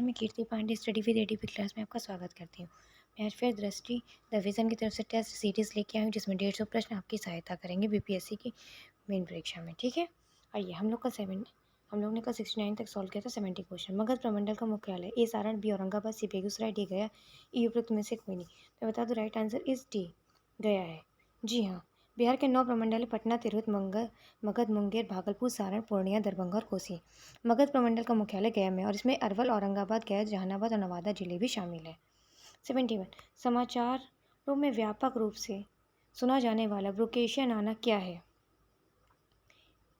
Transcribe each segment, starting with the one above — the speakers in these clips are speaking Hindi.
मैं Kirti Pandey study with ADP class में आपका स्वागत करती हूँ। मैं आज फिर दृष्टि द विज़न की तरफ से टेस्ट सीरीज़ लेके आई हूँ, जिसमें 150 प्रश्न आपकी सहायता करेंगे बीपीएससी की मेन परीक्षा में। ठीक है, आइए हम लोग ने कल 69 तक सॉल्व किया था 70 क्वेश्चन। मगध प्रमंडल का मुख्यालय ए सारण, बी औरंगाबाद, सी बेगूसराय, डी गया, ई उपरोक्त में से कोई नहीं। तो बता दो, राइट आंसर इज डी, गया है। जी हाँ, बिहार के 9 प्रमंडल पटना, तिरहुत, मगध, मुंगेर, भागलपुर, सारण, पूर्णिया, दरभंगा और कोसी। मगध प्रमंडल का मुख्यालय गया में, और इसमें अरवल, औरंगाबाद, गया, जहानाबाद और नवादा जिले भी शामिल है। 71 समाचारों में व्यापक रूप से सुना जाने वाला ब्रोकेशिया नाना क्या है?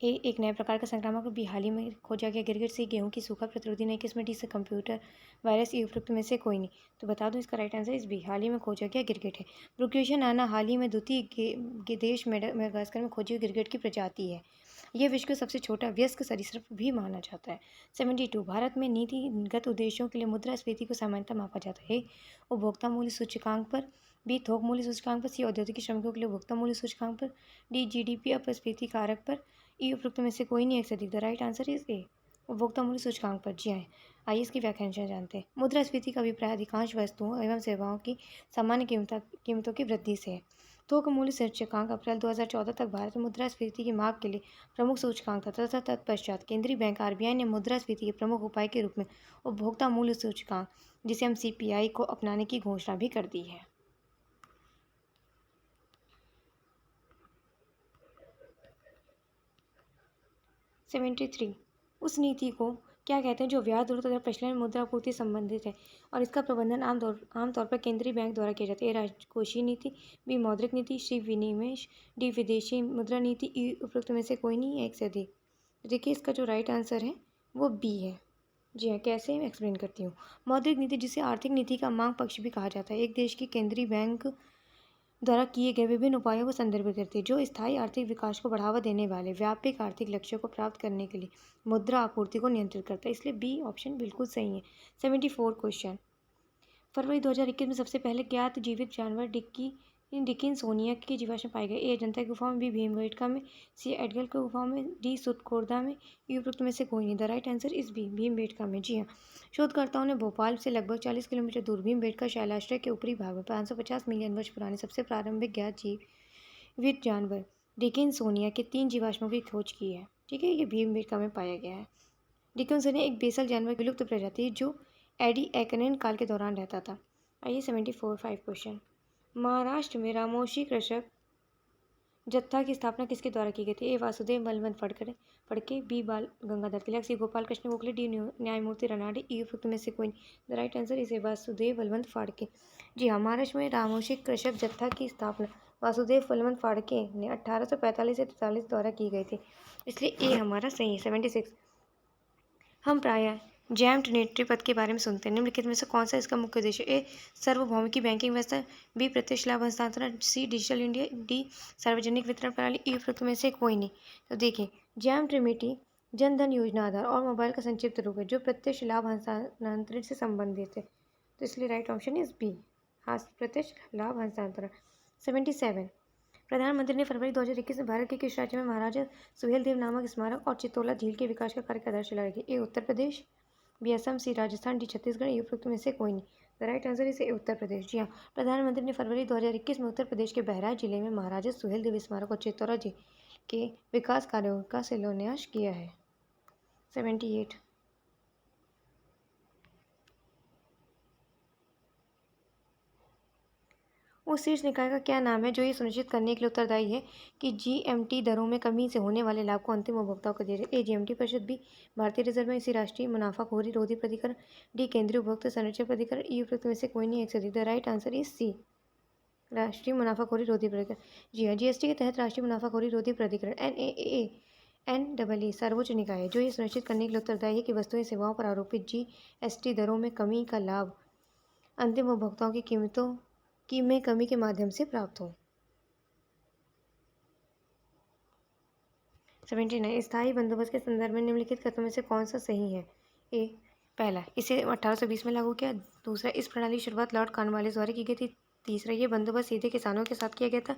ए एक नए प्रकार का संक्रामक, बी हाल ही में खोजा गया गिरगिट, सी गेहूं की सूखा प्रतिरोधी नई किस्म, डी से कंप्यूटर वायरस, ई उपरोक्त में से कोई नहीं। तो बता दो, इसका राइट आंसर इस बी, हाल ही में खोजा गया गिरगिट है। ब्रोकेशिया नाना हाल ही में द्वितीय देश मेडागास्कर में खोजी हुई गिरगिट की प्रजाति है। यह विश्व का सबसे छोटा वयस्क सरीसृप भी माना जाता है। 72 भारत में नीतिगत उद्देश्यों के लिए मुद्रास्फीति को सामान्यतः मापा जाता है। उपभोक्ता मूल्य सूचकांक पर, बी थोक मूल्य सूचकांक पर, सी औद्योगिक श्रमिकों के लिए उपभोक्ता मूल्य सूचकांक पर, डी जीडीपी अपस्फीति कारक पर, ई उपरोक्त में से कोई नहीं एक से अधिक। द राइट आंसर इज ए, उपभोक्ता मूल्य सूचकांक पर। जी हाँ, आइए इसकी व्याख्या जानते हैं। मुद्रास्फीति का अभिप्राय अधिकांश वस्तुओं एवं सेवाओं की सामान्य कीमतों की वृद्धि से है। थोक मूल्य सूचकांक अप्रैल 2014 तक भारत में मुद्रास्फीति की माप के लिए प्रमुख सूचकांक था, तथा तत्पश्चात केंद्रीय बैंक आरबीआई ने मुद्रास्फीति के प्रमुख उपाय के रूप में उपभोक्ता मूल्य सूचकांक, जिसे हम सीपीआई को अपनाने की घोषणा भी कर दी है। सेवेंटी थ्री उस नीति को क्या कहते हैं जो ब्याज दरों तथा प्रचलन मुद्रापूर्ति संबंधित है, और इसका प्रबंधन आमतौर पर केंद्रीय बैंक द्वारा किया जाता है। ए राजकोषीय नीति, बी मौद्रिक नीति, सी विनिमेश, डी विदेशी मुद्रा नीति, ई उपरोक्त में से कोई नहीं, एक से अधिक। देखिए, इसका जो राइट आंसर है वो बी है। जी हाँ, कैसे एक्सप्लेन करती हूँ। मौद्रिक नीति, जिसे आर्थिक नीति का मांग पक्ष भी कहा जाता है, एक देश की केंद्रीय बैंक द्वारा किए गए विभिन्न उपायों को संदर्भित करती है, जो स्थायी आर्थिक विकास को बढ़ावा देने वाले व्यापक आर्थिक लक्ष्यों को प्राप्त करने के लिए मुद्रा आपूर्ति को नियंत्रित करता है। इसलिए बी ऑप्शन बिल्कुल सही है। 74 क्वेश्चन। फरवरी 2021 में सबसे पहले ज्ञात जीवित जानवर डिकिन्सोनिया की जीवाश्म पाए गए। ए अजंता की गुफाओं में, बी भीमबेटका में, सी एडगल की गुफाओं में, डी सुतखोरदा में, ई उपरोक्त में से कोई नहीं। The right answer is B, Bhimbetka में। जी हाँ, शोधकर्ताओं ने भोपाल से लगभग 40 किलोमीटर दूर भीमबेटका शैलाश्रय के ऊपरी भाग में 550 मिलियन वर्ष पुराने सबसे प्रारंभिक ज्ञात जीवित जानवर डिकिन्सोनिया के 3 जीवाश्मों की खोज की है। ठीक है, ये भीमबेटका में पाया गया है। डिकिन्सोनिया एक बेसल जानवर की विलुप्त प्रजाति है जो एडिएकनेन काल के दौरान रहता था। आइए 74 क्वेश्चन। महाराष्ट्र में रामोशी कृषक जत्था की स्थापना किसके द्वारा की गई थी? A Vasudev Balwant Phadke, B Bal Gangadhar Tilak, C Gopal Krishna Gokhale, D न्यायमूर्ति रनाडे, ई उपरोक्त में से कोई नहीं। The right answer is A Vasudev Balwant Phadke. जी हाँ, महाराष्ट्र में रामोशी कृषक जत्था की स्थापना वासुदेव बलवंत फाड़के ने 1845 से 43 द्वारा की गई थी, इसलिए ए हमारा सही है। 76 हम प्रायः जैम ट्रिनिटी पद के बारे में सुनते हैं। निम्नलिखित में से कौन सा इसका मुख्य उद्देश्य? ए सार्वभौमिक बैंकिंग व्यवस्था, बी प्रत्यक्ष लाभ हस्तांतरण, सी डिजिटल इंडिया, डी सार्वजनिक वितरण प्रणाली, ई उपरोक्त में से कोई नहीं। तो देखिए, जैम ट्रिनिटी जन धन योजना आधार और मोबाइल का संक्षिप्त रूप है, जो प्रत्यक्ष लाभ हस्तांतरण से संबंधित है। तो इसलिए राइट ऑप्शन इज बी, प्रत्यक्ष लाभ हस्तांतरण। 77 प्रधानमंत्री ने फरवरी 2021 में भारत के किस राज्य में महाराजा सुहेलदेव नामक स्मारक और चित्तौला झील के विकास का कार्य की आधारशिला रखी? A Uttar Pradesh, B Assam, C Rajasthan, D Chhattisgarh, E उपरोक्त में से कोई नहीं। The right answer is A Uttar Pradesh. जी हाँ, प्रधानमंत्री ने फरवरी 2021 में उत्तर प्रदेश के बहराइच जिले में महाराजा सुहेलदेव स्मारक और चित्तौला झील के विकास कार्यों का शिलान्यास किया है। 78 उस शीर्ष निकाय का क्या नाम है जो ये सुनिश्चित करने के लिए उत्तरदायी है कि जीएमटी दरों में कमी से होने वाले लाभ को अंतिम उपभोक्ताओं को दे रहे? ए जीएमटी परिषद, बी भारतीय रिजर्व बैंक, सी राष्ट्रीय मुनाफाखोरी रोधी प्राधिकरण, डी केंद्रीय उपभोक्ता संरक्षण प्राधिकरण, ई उपरोक्त में से कोई नहीं, एक से अधिक। The right answer is C, राष्ट्रीय मुनाफाखोरी रोधी प्राधिकरण। जी हाँ, जीएसटी के तहत राष्ट्रीय मुनाफाखोरी रोधी प्राधिकरण NAA सर्वोच्च निकाय है जो ये सुनिश्चित करने के लिए उत्तरदायी है कि वस्तुएं सेवाओं पर आरोपित जीएसटी दरों में कमी का लाभ अंतिम उपभोक्ताओं की कीमतों में कमी के माध्यम से प्राप्त हो। 79 स्थायी बंदोबस्त के संदर्भ में निम्नलिखित कथनों में से कौन सा सही है? ए पहला, इसे 1820 में लागू किया। दूसरा, इस प्रणाली की शुरुआत लॉर्ड कॉर्नवालिस द्वारा की गई थी। तीसरा, ये बंदोबस्त सीधे किसानों के साथ किया गया था।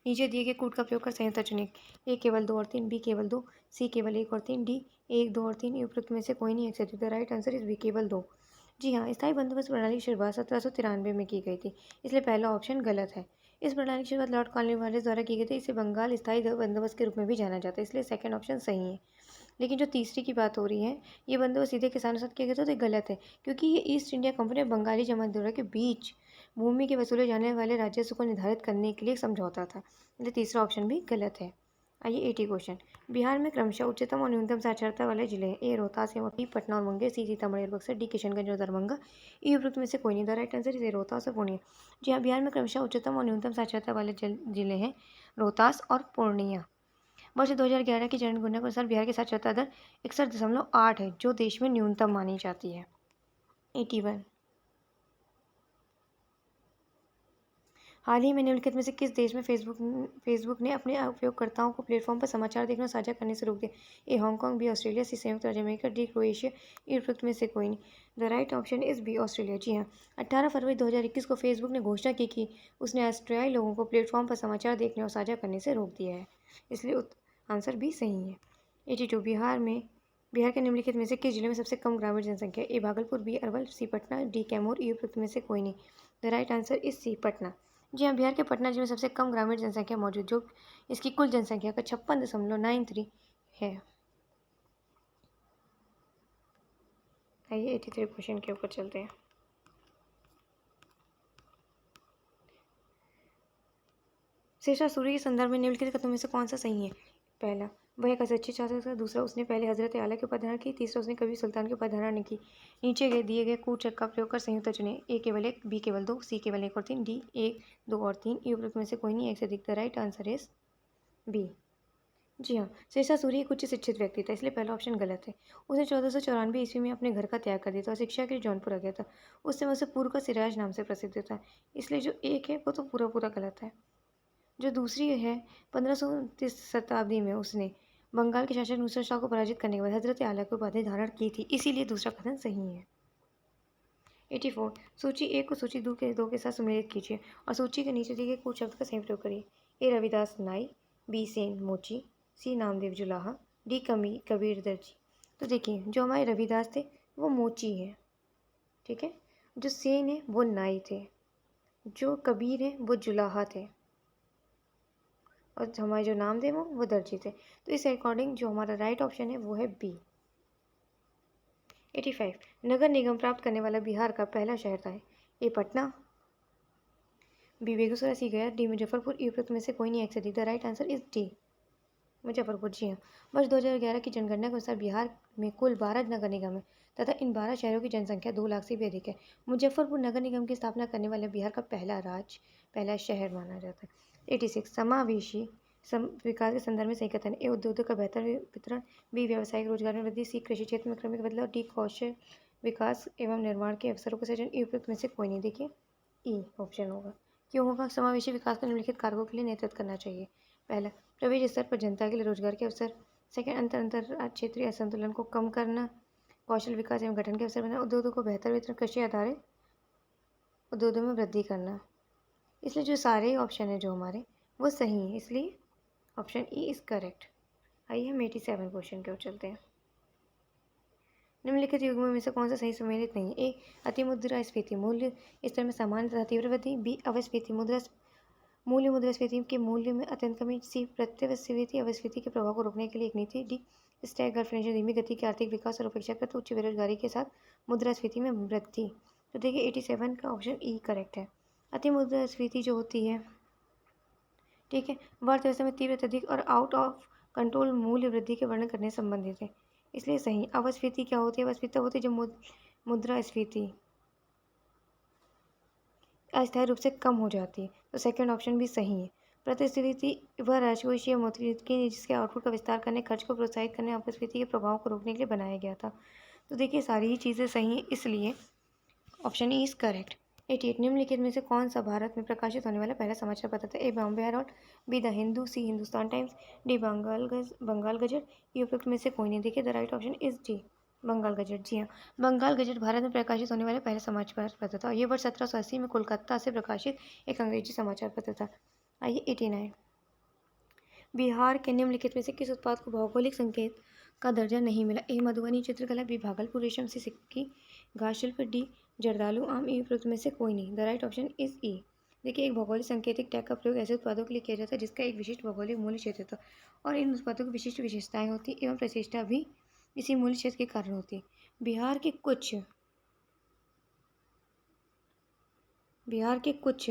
नीचे दिए गए कूट का प्रयोग कर संयुक्त चुनें। ए केवल 2 और 3, बी केवल 2, सी केवल 1 और 3, डी 1, 2 और 3, उपरोक्त में से कोई नहीं, एक से अधिक। The right answer is B, केवल 2। जी हाँ, स्थायी बंदोबस्त प्रणाली की शुरुआत 1793 में की गई थी, इसलिए पहला ऑप्शन गलत है। इस प्रणाली की शुरुआत लॉर्ड कॉर्नवालिस द्वारा की गई थी। इसे बंगाल स्थायी बंदोबस्त के रूप में भी जाना जाता है, इसलिए सेकंड ऑप्शन सही है। लेकिन जो तीसरी की बात हो रही है, ये बंदोबस्त सीधे किसानों के साथ किया गया था, तो ये गलत है, क्योंकि ये ईस्ट इंडिया कंपनी और बंगाली जमातीदारों के बीच भूमि के वसूले जाने वाले राजस्व को निर्धारित करने के लिए एक समझौता था, इसलिए तीसरा ऑप्शन भी गलत है। आइए 80 क्वेश्चन। बिहार में क्रमशः उच्चतम और न्यूनतम साक्षरता वाले जिले हैं। ए रोहतास एवं बी पटना और मुंगेर, सी सीतामढ़ी और बक्सर, डी किशनगंज और दरभंगा। ई उपरोक्त में से कोई नहीं। The right answer is A Rohtas और पूर्णिया। जी हाँ, बिहार में क्रमशः उच्चतम और न्यूनतम साक्षरता वाले जिले हैं रोहतास और पूर्णिया। वर्ष 2011 की जनगणना के अनुसार बिहार की साक्षरता दर 61.8 है, जो देश में न्यूनतम मानी जाती है। 81। हाल ही में निम्नलिखित में से किस देश में फेसबुक ने अपने उपयोगकर्ताओं को प्लेटफॉर्म पर समाचार देखना और साझा करने से रोक दिया? ए हांगकांग, बी ऑस्ट्रेलिया, सी संयुक्त राज्य अमेरिका, डी क्रोएशिया। ई उपरोक्त में से कोई नहीं। The right option is B Australia. जी हाँ, 18 फरवरी 2021 को फेसबुक ने घोषणा की कि उसने ऑस्ट्रेलियाई लोगों को प्लेटफॉर्म पर समाचार देखने और साझा करने से रोक दिया है, इसलिए आंसर भी सही है। 82। बिहार के निम्नलिखित में से किस जिले में सबसे कम ग्रामीण जनसंख्या? A Bhagalpur, B Arwal, C Patna, D Kaimur. E उपरोक्त में से कोई नहीं। The right answer is C Patna. जी हाँ, बिहार के पटना जिले में सबसे कम ग्रामीण जनसंख्या मौजूद, जो इसकी कुल जनसंख्या का 56.93 है। आइए 83 क्वेश्चन के ऊपर चलते हैं। शेषा सूरी के संदर्भ में निम्नलिखित कथनों में से कौन सा सही है? पहला, वह एक सच्ची शासक था। दूसरा, उसने पहले हजरत आला की उपाधारण की। तीसरा, उसने कभी सुल्तान की उपाधारण नहीं की। नीचे दिए गए कूटशब्द का प्रयोग कर संयुक्त चुने। ए केवल 1, बी केवल 2, सी केवल 1 और 3, डी 1, 2 और 3। ई उपरोक्त में से कोई नहीं, एक से अधिक। The right answer is B. जी हाँ, शेषा सूरी एक उच्च शिक्षित व्यक्ति था, इसलिए पहला ऑप्शन गलत है। उसने 1494 ईस्वी में अपने घर का त्याग कर दिया था और शिक्षा के लिए जौनपुर आ गया था। उस समय उसे पूर्व का सिराज नाम से प्रसिद्ध था, इसलिए जो एक है वो तो पूरा पूरा गलत है। जो दूसरी है, 1529 शताब्दी में उसने बंगाल के शासक नुसरत शाह को पराजित करने के बाद हजरत आला की उपाधि धारण की थी, इसीलिए दूसरा कथन सही है। 84। सूची 1 को सूची 2 के साथ सम्मिलित कीजिए और सूची के नीचे दिए गए कुछ शब्द का सही प्रयोग करिए। ए रविदास नाई, बी सेन मोची, सी नामदेव जुलाहा, डी कबीर दर्जी। तो देखिए, जो हमारे रविदास थे वो मोची है, ठीक है। जो सेन है वो नाई थे, जो कबीर है वो जुलाहा थे, और हमारे जो नामदेव हो वो दर्जी थे। तो इस अकॉर्डिंग जो हमारा राइट ऑप्शन है वो है बी। 85। नगर निगम प्राप्त करने वाला बिहार का पहला शहर था। ए पटना, बी बेगूसराय, सी गया, डी मुजफ्फरपुर। ई उपरोक्त में से कोई नहीं, एक से अधिक। The right answer is D Muzaffarpur. जी हाँ, वर्ष 2011 की जनगणना के अनुसार बिहार में कुल 12 नगर निगम है तथा इन 12 शहरों की जनसंख्या 2 लाख से भी अधिक है। मुजफ्फरपुर नगर निगम की स्थापना करने वाले बिहार का पहला शहर माना जाता है। 86। समावेशी विकास के संदर्भ में सही कथन। ए उद्योगों का बेहतर वितरण, बी व्यावसायिक रोजगार में वृद्धि, सी कृषि क्षेत्र में क्रमिक बदलाव, डी कौशल विकास एवं निर्माण के अवसरों का सृजन। ई उपयुक्त में से कोई नहीं। देखिए, ई ऑप्शन होगा। क्यों होगा? समावेशी विकास को निम्नलिखित कारकों के लिए नेतृत्व करना चाहिए। पहला, प्रवेश स्तर पर जनता के लिए रोजगार के अवसर। सेकंड, अंतर क्षेत्रीय असंतुलन को कम करना। कौशल विकास एवं गठन के अवसर बनाना। उद्योगों को बेहतर वितरण, कृषि आधारित उद्योगों में वृद्धि करना। इसलिए जो सारे ऑप्शन है जो हमारे वो सही है, इसलिए ऑप्शन ई इज करेक्ट। आइए हम 87 क्वेश्चन की ओर चलते हैं। निम्नलिखित युग्मों में से कौन सा सही सम्मिलित नहीं? ए अति मुद्रास्फीति मूल्य स्तर में सामान्य तथा तीव्र वृद्धि, बी अवस्फीति मूल्य मुद्रास्फीति के मूल्य में अत्यंत कमी, सी प्रत्यस्फीति अवस्फीति के प्रभाव को रोकने के लिए एक नीति, डी स्टैगफ्लेशन धीमी गति के आर्थिक विकास और अपेक्षाकृत उच्च बेरोजगारी के साथ मुद्रास्फीति में वृद्धि। तो देखिए 87 का ऑप्शन ई करेक्ट है। अति मुद्रास्फीति जो होती है, ठीक है, अर्थव्यवस्था में तीव्र अत्यधिक और आउट ऑफ कंट्रोल मूल्य वृद्धि के वर्णन करने से संबंधित है, इसलिए सही। अवस्फीति क्या होती है? अवस्फीति होती है जब मुद्रास्फीति अस्थायी रूप से कम हो जाती है, तो सेकंड ऑप्शन भी सही है। प्रतिस्फीति वह राजकोषीय मौद्रिकी जिसके आउटपुट का विस्तार करने, खर्च को प्रोत्साहित करने, अपस्फीति के प्रभाव को रोकने के लिए बनाया गया था। तो देखिए सारी ही चीज़ें सही हैं, इसलिए ऑप्शन ई इज करेक्ट। 88। निम्नलिखित में से कौन सा भारत में प्रकाशित होने वाला पहला समाचार पत्र था? A Bombay herald, B the Hindu, C Hindustan Times, D Bengal Gazette. ये उपयुक्त में से कोई नहीं। देखिए the right option is D Bengal Gazette. जी हाँ, बंगाल गजट भारत में प्रकाशित होने वाले पहले समाचार पत्र था। ये वर्ष 1780 में कोलकाता से प्रकाशित एक अंग्रेजी समाचार पत्र था। आइए 89। बिहार के निम्नलिखित में से किस उत्पाद को भौगोलिक संकेत का दर्जा नहीं मिला? ए मधुबनी चित्रकला, बी भागलपुर रेशम, सी सिक्की घास शिल्प, डी जर्दालू आम, ई उपरोक्त में से कोई नहीं। द राइट ऑप्शन इज ई। देखिए, एक भौगोलिक सांकेतिक टैग का प्रयोग ऐसे उत्पादों के लिए किया जाता है जिसका एक विशिष्ट भौगोलिक मूल्य क्षेत्र होता है और इन उत्पादों की विशिष्ट विशेषताएं होती एवं प्रतिष्ठा भी इसी मूल्य क्षेत्र के कारण होती है। बिहार के कुछ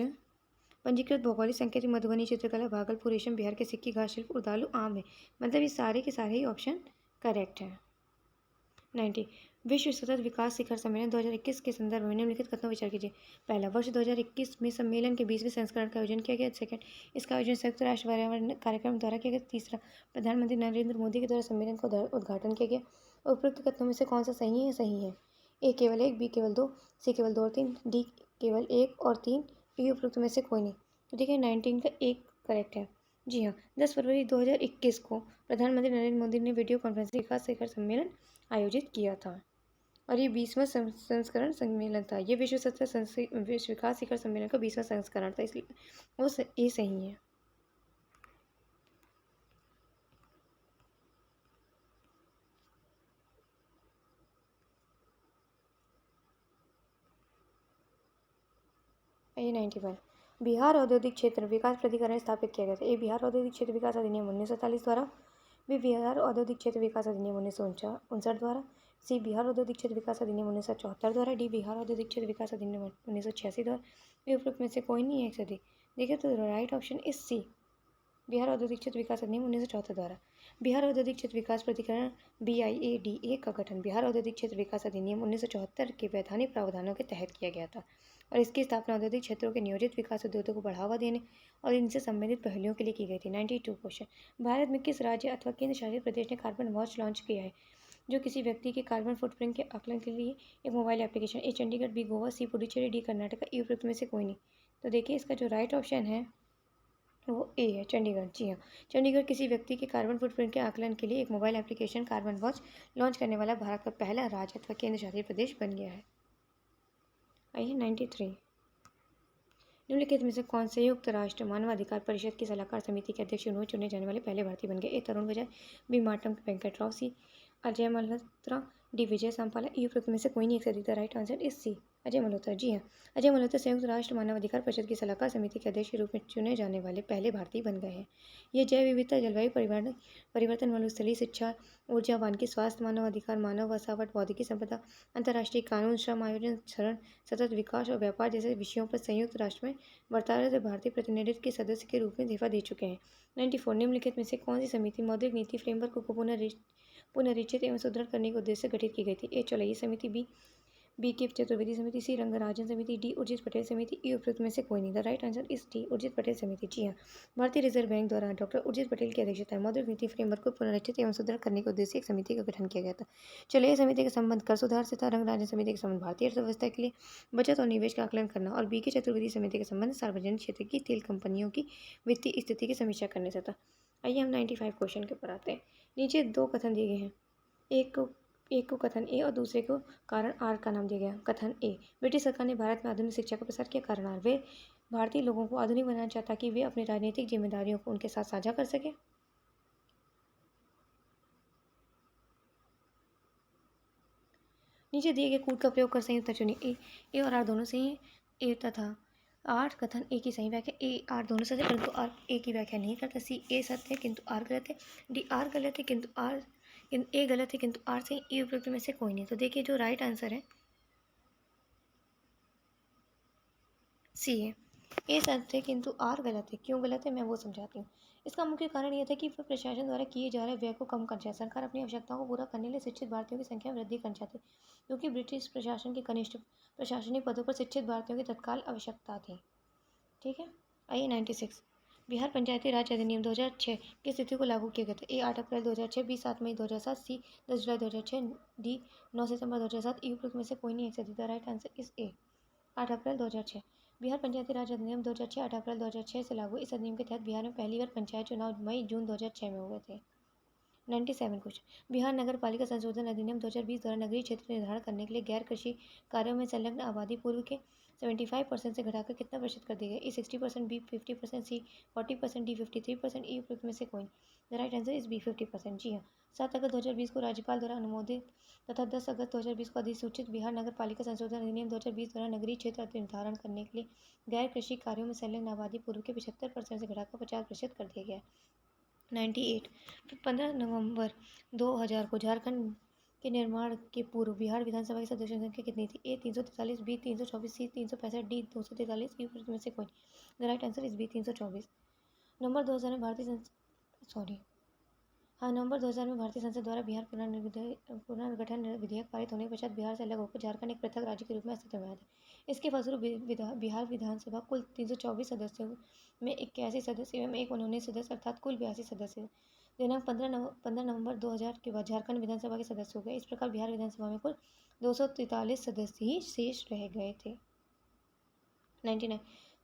पंजीकृत भौगोलिक संकेत मधुबनी, चित्रकला, भागलपुर, रेशम, बिहार के सिक्की, घास शिल्प, उर्दालू, आम है। मतलब ये सारे के सारे ही ऑप्शन करेक्ट हैं। 90 विश्व सतत विकास शिखर सम्मेलन 2021 के संदर्भ में निम्नलिखित कथनों विचार कीजिए। पहला, वर्ष 2021 में सम्मेलन के 20वें संस्करण का आयोजन किया गया। सेकंड, इसका आयोजन संयुक्त राष्ट्र पर्यावरण कार्यक्रम द्वारा किया गया। तीसरा, प्रधानमंत्री नरेंद्र मोदी के द्वारा सम्मेलन का उद्घाटन किया गया। उपरोक्त कथनों में से कौन सा सही है? सही है ए केवल एक, बी केवल दो, सी केवल दो और तीन, डी केवल एक और तीन, ई उपरोक्त में से कोई नहीं। तो देखिए 19 का एक करेक्ट है। जी हाँ, 10 फरवरी 2021 को प्रधानमंत्री नरेंद्र मोदी ने वीडियो कॉन्फ्रेंसिंग विकास शिखर सम्मेलन आयोजित किया था और ये 20वां संस्करण सम्मेलन था। ये विश्व विकास शिखर सम्मेलन का 20वां संस्करण था, इसलिए वो ये सही है। ये 91 बिहार औद्योगिक क्षेत्र विकास प्राधिकरण स्थापित किया गया था। ए बिहार औद्योगिक क्षेत्र विकास अधिनियम 1947 द्वारा, बी बिहार औद्योगिक क्षेत्र विकास अधिनियम 1959 द्वारा, सी बिहार औद्योगिक क्षेत्र विकास अधिनियम 1974 द्वारा, डी बिहार औद्योगिक क्षेत्र विकास अधिनियम 1986 द्वारा। ये उपरोक्त में से कोई नहीं है एक सदी। देखिए तो right option is C, Bihar औद्योगिक क्षेत्र विकास अधिनियम 1974 द्वारा। बिहार औद्योगिक क्षेत्र विकास प्राधिकरण BIADA का गठन बिहार औद्योगिक क्षेत्र विकास अधिनियम 1974 के वैधानिक प्रावधानों के तहत किया गया था और इसकी स्थापना औद्योगिक क्षेत्रों के नियोजित विकास उद्योगों को बढ़ावा देने और इनसे संबंधित पहलुओं के लिए की गई थी। 92 क्वेश्चन, भारत में किस राज्य अथवा केंद्र शासित प्रदेश ने कार्बन वॉच लॉन्च किया है? जो किसी व्यक्ति के कार्बन फुटप्रिंट के आकलन के लिए एक मोबाइल एप्लीकेशन। ए चंडीगढ़, बी गोवा, सी पुडुचेरी, डी कर्नाटक। ई उपरोक्त में से कोई नहीं। तो देखिए इसका जो राइट ऑप्शन है वो ए है, चंडीगढ़। जी हाँ, चंडीगढ़ किसी व्यक्ति के कार्बन फुटप्रिंट के आकलन के लिए एक mobile application carbon watch launch करने वाला भारत का पहला राज्य अथवा केंद्र शासित प्रदेश बन गया है। आइए 93 निम्नलिखित में से कौन संयुक्त राष्ट्र मानवाधिकार परिषद की सलाहकार समिति के अध्यक्ष चुने जाने वाले पहले भारतीय बन गए? ए तरुण विजय, बी मार्टम Venkat Rao, C Ajay Malhotra, D Vijay Sampla. E उपरोक्त में से कोई नहीं एक सही। The right answer is C, Ajay Malhotra. जी हाँ, अजय मल्होत्रा संयुक्त राष्ट्र मानवाधिकार परिषद की सलाहकार समिति के अध्यक्ष के रूप में चुने जाने वाले पहले भारतीय बन गए हैं। ये जैव विविधता, जलवायु परिवर्तन, मरुस्थलीय शिक्षा, ऊर्जा, वानिकी, स्वास्थ्य, मानव अधिकार, मानव वसावट, बौद्धिक संपदा, अंतर्राष्ट्रीय कानून, श्रम आयोजन, शरण, सतत विकास और व्यापार जैसे विषयों पर संयुक्त राष्ट्र में बर्तारत भारतीय प्रतिनिधित्व के सदस्य के रूप में इस्तीफा दे चुके हैं। 94 निम्नलिखित में से कौन सी समिति मौद्रिक नीति फ्रेमवर्क को पुनरीक्षित एवं सुदृढ़ करने के उद्देश्य से गठित की गई थी? ए चौलई समिति, बी के चतुर्वेदी समिति, सी रंगराजन समिति, डी उर्जित पटेल समिति। ई उपरोक्त में से कोई नहीं। The right answer is D, Urjit Patel समिति। जी हाँ, भारतीय रिजर्व बैंक द्वारा डॉक्टर उर्जित पटेल की अध्यक्षता में मौद्रिक नीति फ्रेमवर्क को पुनरीक्षित एवं सुदृढ़ करने के उद्देश्य एक समिति का गठन किया गया था। चौलई समिति का संबंध कर सुधार से था, रंगराजन समिति का संबंध भारतीय अर्थव्यवस्था के लिए बचत और निवेश का आकलन करना और बी के चतुर्वेदी समिति का संबंध सार्वजनिक क्षेत्र की तेल कंपनियों की वित्तीय स्थिति की समीक्षा करने से था। आइए हम 95 क्वेश्चन के ऊपर आते हैं। नीचे दो कथन दिए गए हैं, एक को कथन ए और दूसरे को कारण आर का नाम दिया गया। कथन ए, ब्रिटिश सरकार ने भारत में आधुनिक शिक्षा का प्रसार किया। कारण आर, वे भारतीय लोगों को आधुनिक बनाना चाहता ताकि वे अपनी राजनीतिक जिम्मेदारियों को उनके साथ साझा कर सके। नीचे दिए गए कूट का प्रयोग कर सही उत्तर चुनिए। ए और आर दोनों सही हैं। ए तथा आर कथन ए की सही व्याख्या। ए आर दोनों सत्य परंतु आर ए की व्याख्या नहीं करता। सी ए सत्य है किंतु आर गलत है। डी आर गलत है किंतु ए गलत है किंतु आर सही। ई उपरोक्त में से कोई नहीं। तो देखिए जो राइट आंसर है सी है, ए सत्य है किंतु आर गलत है। क्यों गलत है मैं वो समझाती हूँ। इसका मुख्य कारण यह था कि प्रशासन द्वारा किए जा रहे व्यय को कम करना चाहिए। सरकार अपनी आवश्यकताओं को पूरा करने के लिए शिक्षित भारतीयों की संख्या में वृद्धि करना चाहती, क्योंकि ब्रिटिश प्रशासन के कनिष्ठ प्रशासनिक पदों पर शिक्षित भारतीयों की तत्काल आवश्यकता थी। ठीक है, आइए 96 बिहार पंचायती राज अधिनियम 2006 की स्थिति को लागू किया गया था। ए 8 अप्रैल 2006, बी 7 मई 2007, सी 10 जुलाई 2006, डी 9 सितंबर 2007। ई उपरोक्त में से कोई नहीं एक सही। द राइट आंसर इज ए, 8 अप्रैल 2006। बिहार पंचायती राज अधिनियम 2006 8 अप्रैल 2006 से लागू। इस अधिनियम के तहत बिहार में पहली बार पंचायत चुनाव मई जून 2006 में हुए थे। 97 क्वेश्चन, बिहार नगर पालिका संशोधन अधिनियम 2020 द्वारा नगरीय क्षेत्र निर्धारण करने के लिए गैर कृषि कार्यों में संलग्न आबादी पूर्व के 75% से घटाकर कितना प्रतिशत कर दिया गया? ए 60%, बी 50%, सी 40%, डी 53%, ई उपयुक्त में से कोई। The right answer is B 50%। जी हाँ, 7 अगस्त 2020 को राज्यपाल द्वारा अनुमोदित तथा 10 अगस्त 2020 को अधिसूचित बिहार नगर पालिका संशोधन अधिनियम 2020 द्वारा नगरीय क्षेत्र निर्धारण करने के लिए गैर कृषि कार्यों में संलग्न आबादी पूर्व के 75% से घटाकर 50% कर दिया गया। 98, 15 नवंबर 2000 को झारखंड के निर्माण के पूर्व बिहार विधानसभा की सदस्यों की संख्या कितनी थी? ए 343, बी 324, सी 365, डी 243, ई में से कोई। The right answer is B 324। नवंबर 2000 में नवंबर 2000 में भारतीय संसद द्वारा बिहार पुनर्गठन विधेयक पारित होने के पश्चात बिहार से अलग होकर झारखंड एक पृथक राज्य के रूप में अस्तित्व में आया था। इसके फलस्वरूप बिहार विधानसभा कुल 324 सदस्यों में 81 सदस्य एवं एक मनोनीत सदस्य अर्थात कुल 82 सदस्य दिनांक 15 नवंबर 2000 के बाद झारखंड विधानसभा के सदस्य हो गए। इस प्रकार बिहार विधानसभा में कुल 243 सदस्य ही शेष रह गए थे। 99,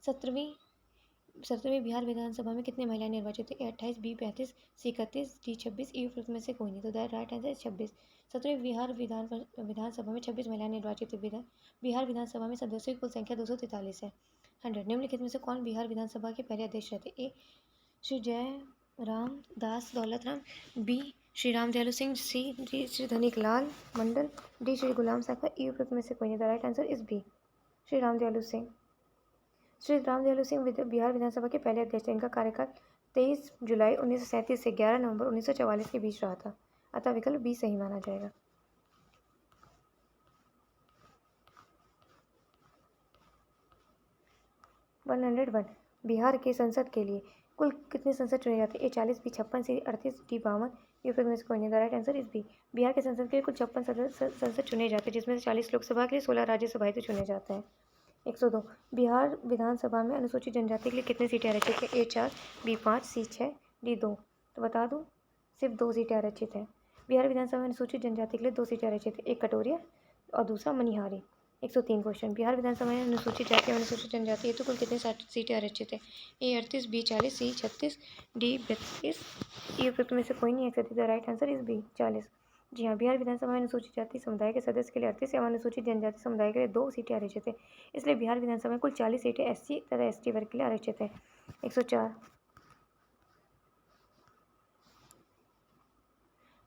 17वीं बिहार विधानसभा में कितने महिलाएं निर्वाचित थे? ए 28, बी 35, सी 31, डी 26, ई में से कोई नहीं। तो राइट आंसर 26। 17वीं बिहार विधानसभा में 26 महिलाएं निर्वाचित थी। बिहार विधानसभा में सदस्यों की कुल संख्या 243 है। 100, निम्नलिखित में से कौन बिहार विधानसभा के पहले अध्यक्ष रहते? ए श्री जयराम दास Daulatram, B Shri Ram Dayalu Singh, D Shri Dhanik Lal Mandal, D Shri गुलाम सागर, ई में से कोई नहीं। The right answer is B Shri Ram Dayalu Singh. Shri Ram Dayalu Singh Bihar विधानसभा के पहले अध्यक्ष थे। इनका कार्यकाल 23 जुलाई 1937 से 11 नवंबर 1944 के बीच रहा था, अतः विकल्प बी सही माना जाएगा। बिहार के संसद के लिए कुल कितने संसद चुने जाते हैं? ए 40, बी 56, सी 38, डी 52, ई में से कोई नहीं। The right answer is B. Bihar के संसद के लिए कुल 56 संसद चुने जाते हैं, जिसमें से 40 लोकसभा के लिए 16 राज्यसभा तो चुने जाते हैं। 102, बिहार विधानसभा में अनुसूचित जनजाति के लिए कितनी सीटें आरक्षित हैं? ए 4, बी 5, सी 6, डी 2। तो बता दूं, सिर्फ 2 सीटें आरक्षित हैं। बिहार विधानसभा में अनुसूचित जनजाति के लिए 2 सीटें आरक्षित हैं, एक कटोरिया और दूसरा मनिहारी। 103 क्वेश्चन, बिहार विधानसभा में अनुसूचित जाति और अनुसूचित जनजाति हेतु कुल कितनी सीटें आरक्षित है? ए 38, बी 40, सी 36, डी 32, ई में से कोई नहीं। 103, राइट आंसर इज बी 40। जी हाँ, बिहार विधानसभा में अनुसूचित जाति समुदाय के सदस्य के लिए 38 एवं अनुसूचित जनजाति समुदाय के लिए 2 सीटें आरक्षित है। इसलिए बिहार विधानसभा में कुल 40 सीटें एससी तथा एसटी वर्ग के लिए आरक्षित है। 104,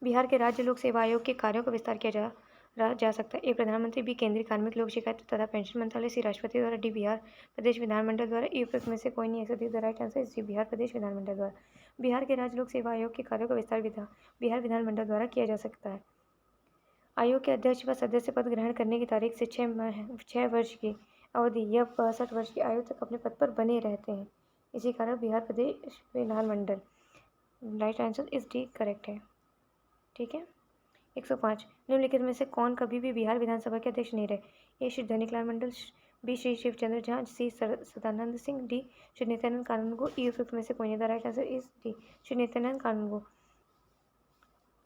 बिहार के राज्य लोक सेवा आयोग के कार्यों का विस्तार किया जा सकता है। ए प्रधानमंत्री, बी केंद्रीय कार्मिक लोक शिकायत तथा पेंशन मंत्रालय, सी राष्ट्रपति द्वारा, डी बिहार प्रदेश विधानमंडल द्वारा, ई में से कोई नहीं। 130, राइट आंसर इज बिहार प्रदेश विधानमंडल द्वारा। बिहार के राज्य लोक सेवा आयोग के कार्यों का विस्तार बिहार विधानमंडल द्वारा किया जा सकता है। आयोग के अध्यक्ष व सदस्य पद ग्रहण करने की तारीख से 6 वर्ष की अवधि या 62 वर्ष की आयु तक अपने पद पर बने रहते हैं। इसी कारण बिहार प्रदेश विधानमंडल, right answer is D correct है। ठीक है। 105, निम्नलिखित में से कौन कभी भी बिहार विधानसभा के अध्यक्ष नहीं रहे? A Shri Dhaniklal Mandal, B Shri Shivchandra Jha, C Sadanand Singh, D Shri Nityanand Kanungo, E में से कोई नहीं। The right answer is D Shri Nityanand Kanungo.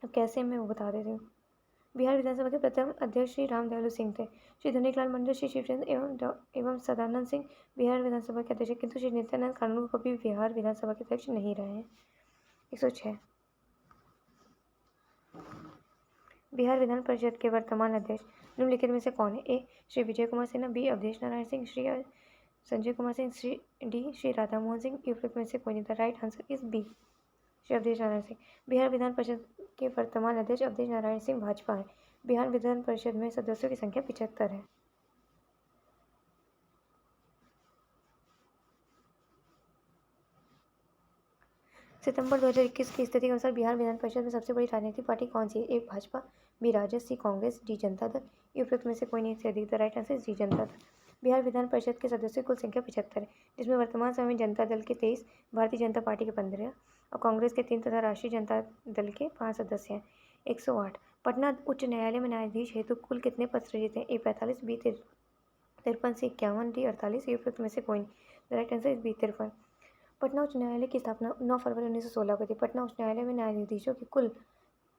अब कैसे मैं वो बता देती हूँ। बिहार विधानसभा के प्रथम अध्यक्ष श्री राम दयालु सिंह थे। श्री धनिकलाल मंडल, श्री शिवचंद्र एवं सदानंद सिंह बिहार विधानसभा के अध्यक्ष, किंतु श्री नित्यानंद कानूनगो कभी बिहार विधानसभा के अध्यक्ष नहीं रहे हैं। 106, बिहार विधान परिषद के वर्तमान अध्यक्ष निम्नलिखित में से कौन है? A Shri Vijay Kumar Sinha, B Awadhesh Narayan Singh, Shri Sanjay Kumar Singh, D Shri Radha Mohan Singh, E में से कोई नहीं। The right answer is B Shri Awadhesh Narayan Singh. Bihar Vidhan Parishad के वर्तमान अध्यक्ष अवधेश नारायण सिंह भाजपा है। बिहार विधान परिषद में सदस्यों की संख्या 75 है। सितंबर 2021 की स्थिति के अनुसार बिहार विधान परिषद में सबसे बड़ी राजनीतिक पार्टी कौन सी है? ए भाजपा, बी राजद, सी कांग्रेस, डी जनता दल, ई में से कोई नहीं से अधिक। The right answer D Janata Dal. Bihar Vidhan Parishad के सदस्यों की कुल संख्या 75 है, जिसमें वर्तमान समय में जनता दल के 23, भारतीय जनता पार्टी के 15 और कांग्रेस के 3 तथा राष्ट्रीय जनता दल के 5 सदस्य हैं। 108, पटना उच्च न्यायालय में न्यायाधीश हेतु कुल कितने पद सृजित हैं? ए 45, बी 53, सी 51, डी 48, ई में से कोई नहीं। The right answer is B 53। Patna उच्च न्यायालय की स्थापना 9 फरवरी 1916 को थी। पटना उच्च न्यायालय में न्यायाधीशों की कुल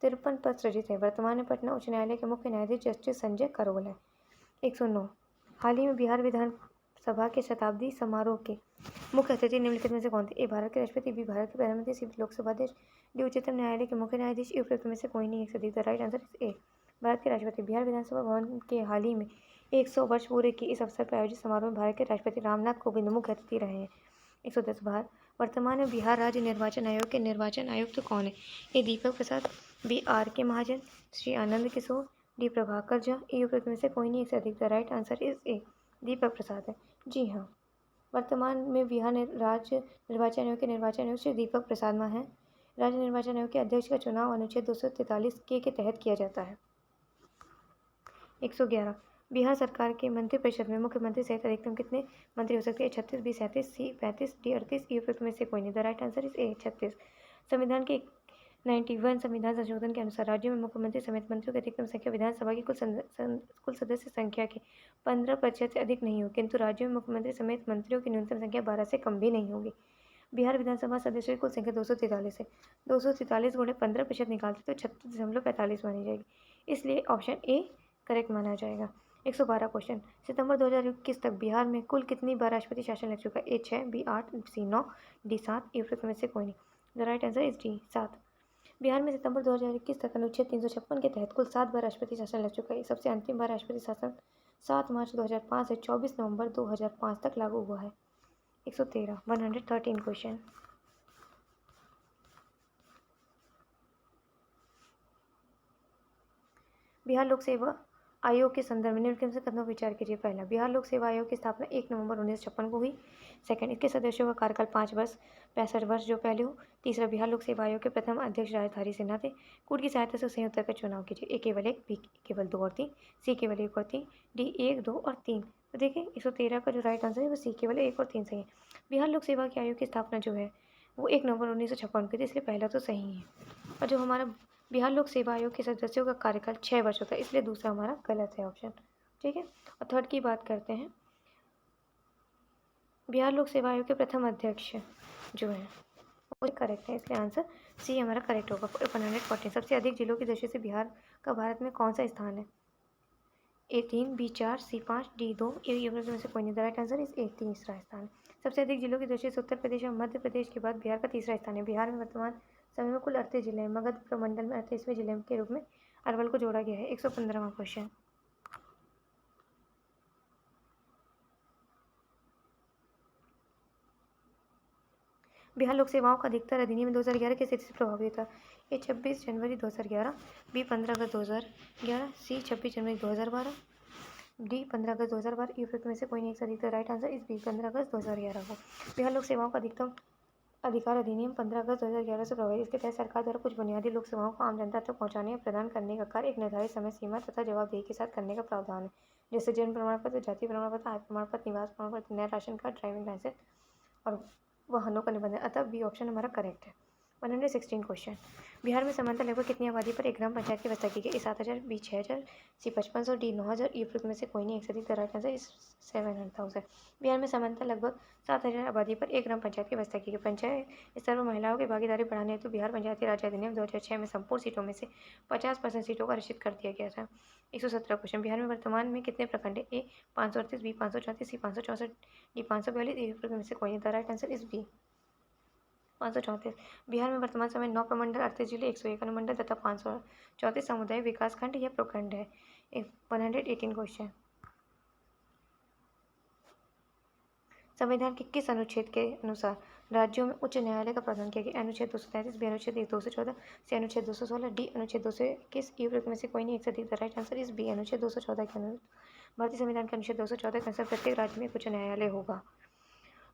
53 पद सृजित हैं। वर्तमान में पटना उच्च न्यायालय के मुख्य न्यायाधीश जस्टिस संजय करोल है। 109, हाल ही में बिहार विधानसभा के शताब्दी समारोह के मुख्य अतिथि निम्नलिखित में से कौन थे? ए भारत के राष्ट्रपति, बी भारत के प्रधानमंत्री, सी लोकसभा अध्यक्ष, डी उच्चतम न्यायालय के मुख्य न्यायाधीश। ई उपरोक्त में से कोई नहीं एक से अधिक। द राइट आंसर इज ए। भारत के राष्ट्रपति। बिहार विधानसभा भवन के हाल ही में 100 वर्ष पूरे के इस अवसर पर आयोजित समारोह में भारत के राष्ट्रपति रामनाथ कोविंद मुख्य अतिथि रहे हैं। 110 बार। वर्तमान में बिहार राज्य निर्वाचन आयोग के निर्वाचन आयुक्त कौन है? ए दीपक प्रसाद, B R K Mahajan, Shri Anand Kishore, D Prabhakar Jha. E उपरोक्त में से कोई नहीं एक से अधिक। The right answer is A. Deepak Prasad है। जी हाँ, वर्तमान में बिहार राज्य निर्वाचन आयोग के निर्वाचन आयुक्त श्री दीपक प्रसाद हैं। राज्य निर्वाचन आयोग के अध्यक्ष का चुनाव अनुच्छेद 243 के तहत किया जाता है। 111। बिहार सरकार के मंत्रिपरिषद में मुख्यमंत्री सहित अधिकतम कितने मंत्री हो सकते हैं? 36, बी 37, सी 35, डी 38। ई उपरोक्त में से कोई नहीं। द राइट आंसर इज ए 36। संविधान के 91 संविधान संशोधन के अनुसार राज्यों में मुख्यमंत्री समेत मंत्रियों की अधिकतम संख्या विधानसभा की कुल सदस्य संख्या के 15% से अधिक नहीं होगी, किंतु राज्यों में मुख्यमंत्री समेत मंत्रियों की न्यूनतम संख्या 12 से कम भी नहीं होगी। बिहार विधानसभा सदस्यों की कुल संख्या 243 है। 243 गुणे 15% निकालते तो 36.45 मानी जाएगी, इसलिए ऑप्शन ए करेक्ट माना जाएगा। 112 क्वेश्चन। सितंबर 2021 तक बिहार में कुल कितनी बार राष्ट्रपति शासन लग चुका है? ए 6, बी 8, सी 9, डी 7। ई उपरोक्त में से कोई नहीं। The right answer is D 7। Bihar में सितंबर 2021 तक अनुच्छेद 356 के तहत कुल 7 बार राष्ट्रपति शासन लग चुका है। सबसे अंतिम बार राष्ट्रपति शासन 7 मार्च 2005 से 24 नवंबर 2005 तक लागू हुआ है। 113 113 क्वेश्चन। बिहार लोक सेवा आयोग के संदर्भ में निम्नलिखित से कथनों पर विचार कीजिए। पहला, बिहार लोक सेवा आयोग की स्थापना 1 नवंबर 1956 को हुई। सेकंड, इसके सदस्यों का कार्यकाल 5 वर्ष 65 वर्ष जो पहले हो। तीसरा, बिहार लोक सेवा आयोग के प्रथम अध्यक्ष राजधारी सिन्हा थे। कूट की सहायता से सही उत्तर का चुनाव कीजिए। ए केवल 1, बी केवल 2 और 3, सी केवल 1 और 3, डी 1, 2 और 3। तो देखिए 113 का जो राइट आंसर है वो सी केवल 1 और 3 सही है। बिहार लोक सेवा के आयोग की स्थापना जो है वो 1 नवंबर 1956 की थी, इसलिए पहला तो सही है। और जो हमारा बिहार लोक सेवा आयोग के सदस्यों का कार्यकाल 6 वर्ष होता है, इसलिए दूसरा हमारा गलत है ऑप्शन। ठीक है, और थर्ड की बात करते हैं। बिहार लोक सेवा आयोग के प्रथम अध्यक्ष जो है वो करेक्ट है, इसलिए आंसर सी हमारा करेक्ट होगा। 114। सबसे अधिक जिलों की दृष्टि से बिहार का भारत में कौन सा स्थान है? ए 3, बी 4, सी 5, डी 2। ये में से कोई नहीं। द राइट आंसर इज ए तीसरा स्थान। सबसे अधिक जिलों की दृष्टि से उत्तर प्रदेश और मध्य प्रदेश के बाद बिहार का तीसरा स्थान है। बिहार में वर्तमान समय में कुल 38 जिले हैं। मगध प्रमंडल में 38वें जिले के रूप में अरवल को जोड़ा गया है। 115वां क्वेश्चन। बिहार लोक सेवाओं का अधिकतर अधिनियम 2011 की स्थिति से प्रभावित था। ए 26 जनवरी 2011, बी 15 अगस्त 2011, सी 26 जनवरी 2012, डी 15 अगस्त 2012। ई उपरोक्त में से कोई नहीं एक अधिकतर। राइट आंसर इस बी 15 अगस्त 2011 को। बिहार लोक सेवाओं का अधिकतम अधिकार अधिनियम 15 अगस्त 2011 से प्रभावित। इसके तहत सरकार द्वारा कुछ बुनियादी लोक सेवाओं को आम जनता तक पहुंचाने या प्रदान करने का कार्य एक निर्धारित समय सीमा तथा जवाबदेही के साथ करने का प्रावधान है, जैसे जन्म प्रमाण पत्र, जाति प्रमाण पत्र, आय प्रमाण पत्र, निवास प्रमाण पत्र, नया राशन कार्ड, ड्राइविंग लाइसेंस और वाहनों का निबंधन। अतः बी ऑप्शन हमारा करेक्ट है। 116 क्वेश्चन। बिहार में समानता लगभग कितनी आबादी पर एक ग्राम पंचायत की व्यवस्था की गई? 7,000, बी 6,000, सी 5500, डी 9,000। ई उपरोक्त में से कोई नहीं एक से अधिक। The right answer is 700,000। Bihar में समानता लगभग 7,000 आबादी पर एक ग्राम पंचायत की व्यवस्था की गई। पंचायत स्तर पर महिलाओं की भागीदारी बढ़ाने हेतु बिहार पंचायती राज अधिनियम 2006 में संपूर्ण सीटों में से 50% सीटों का आरक्षित कर दिया गया था। 117 क्वेश्चन। बिहार में वर्तमान में कितने प्रखंड है? ए 538, बी 534, सी 564, डी 542। ई उपरोक्त में से कोई नहीं। The right answer is B 534। Bihar में वर्तमान समय 9 प्रमंडल, 38 जिले, 101 अनुमंडल तथा 534 सामुदायिक विकास खंड या प्रखंड है। 118 क्वेश्चन। संविधान के किस अनुच्छेद के अनुसार राज्यों में उच्च न्यायालय का प्रावधान किया गया? अनुच्छेद 233, बी अनुच्छेद 214, सी अनुच्छेद 216, डी अनुच्छेद 221। ई उपरोक्त में से कोई नहीं एक से अधिक। The right answer is B अनुच्छेद 214 के अनुसार। भारतीय संविधान के अनुच्छेद 214 के अनुसार प्रत्येक राज्य में एक उच्च न्यायालय होगा,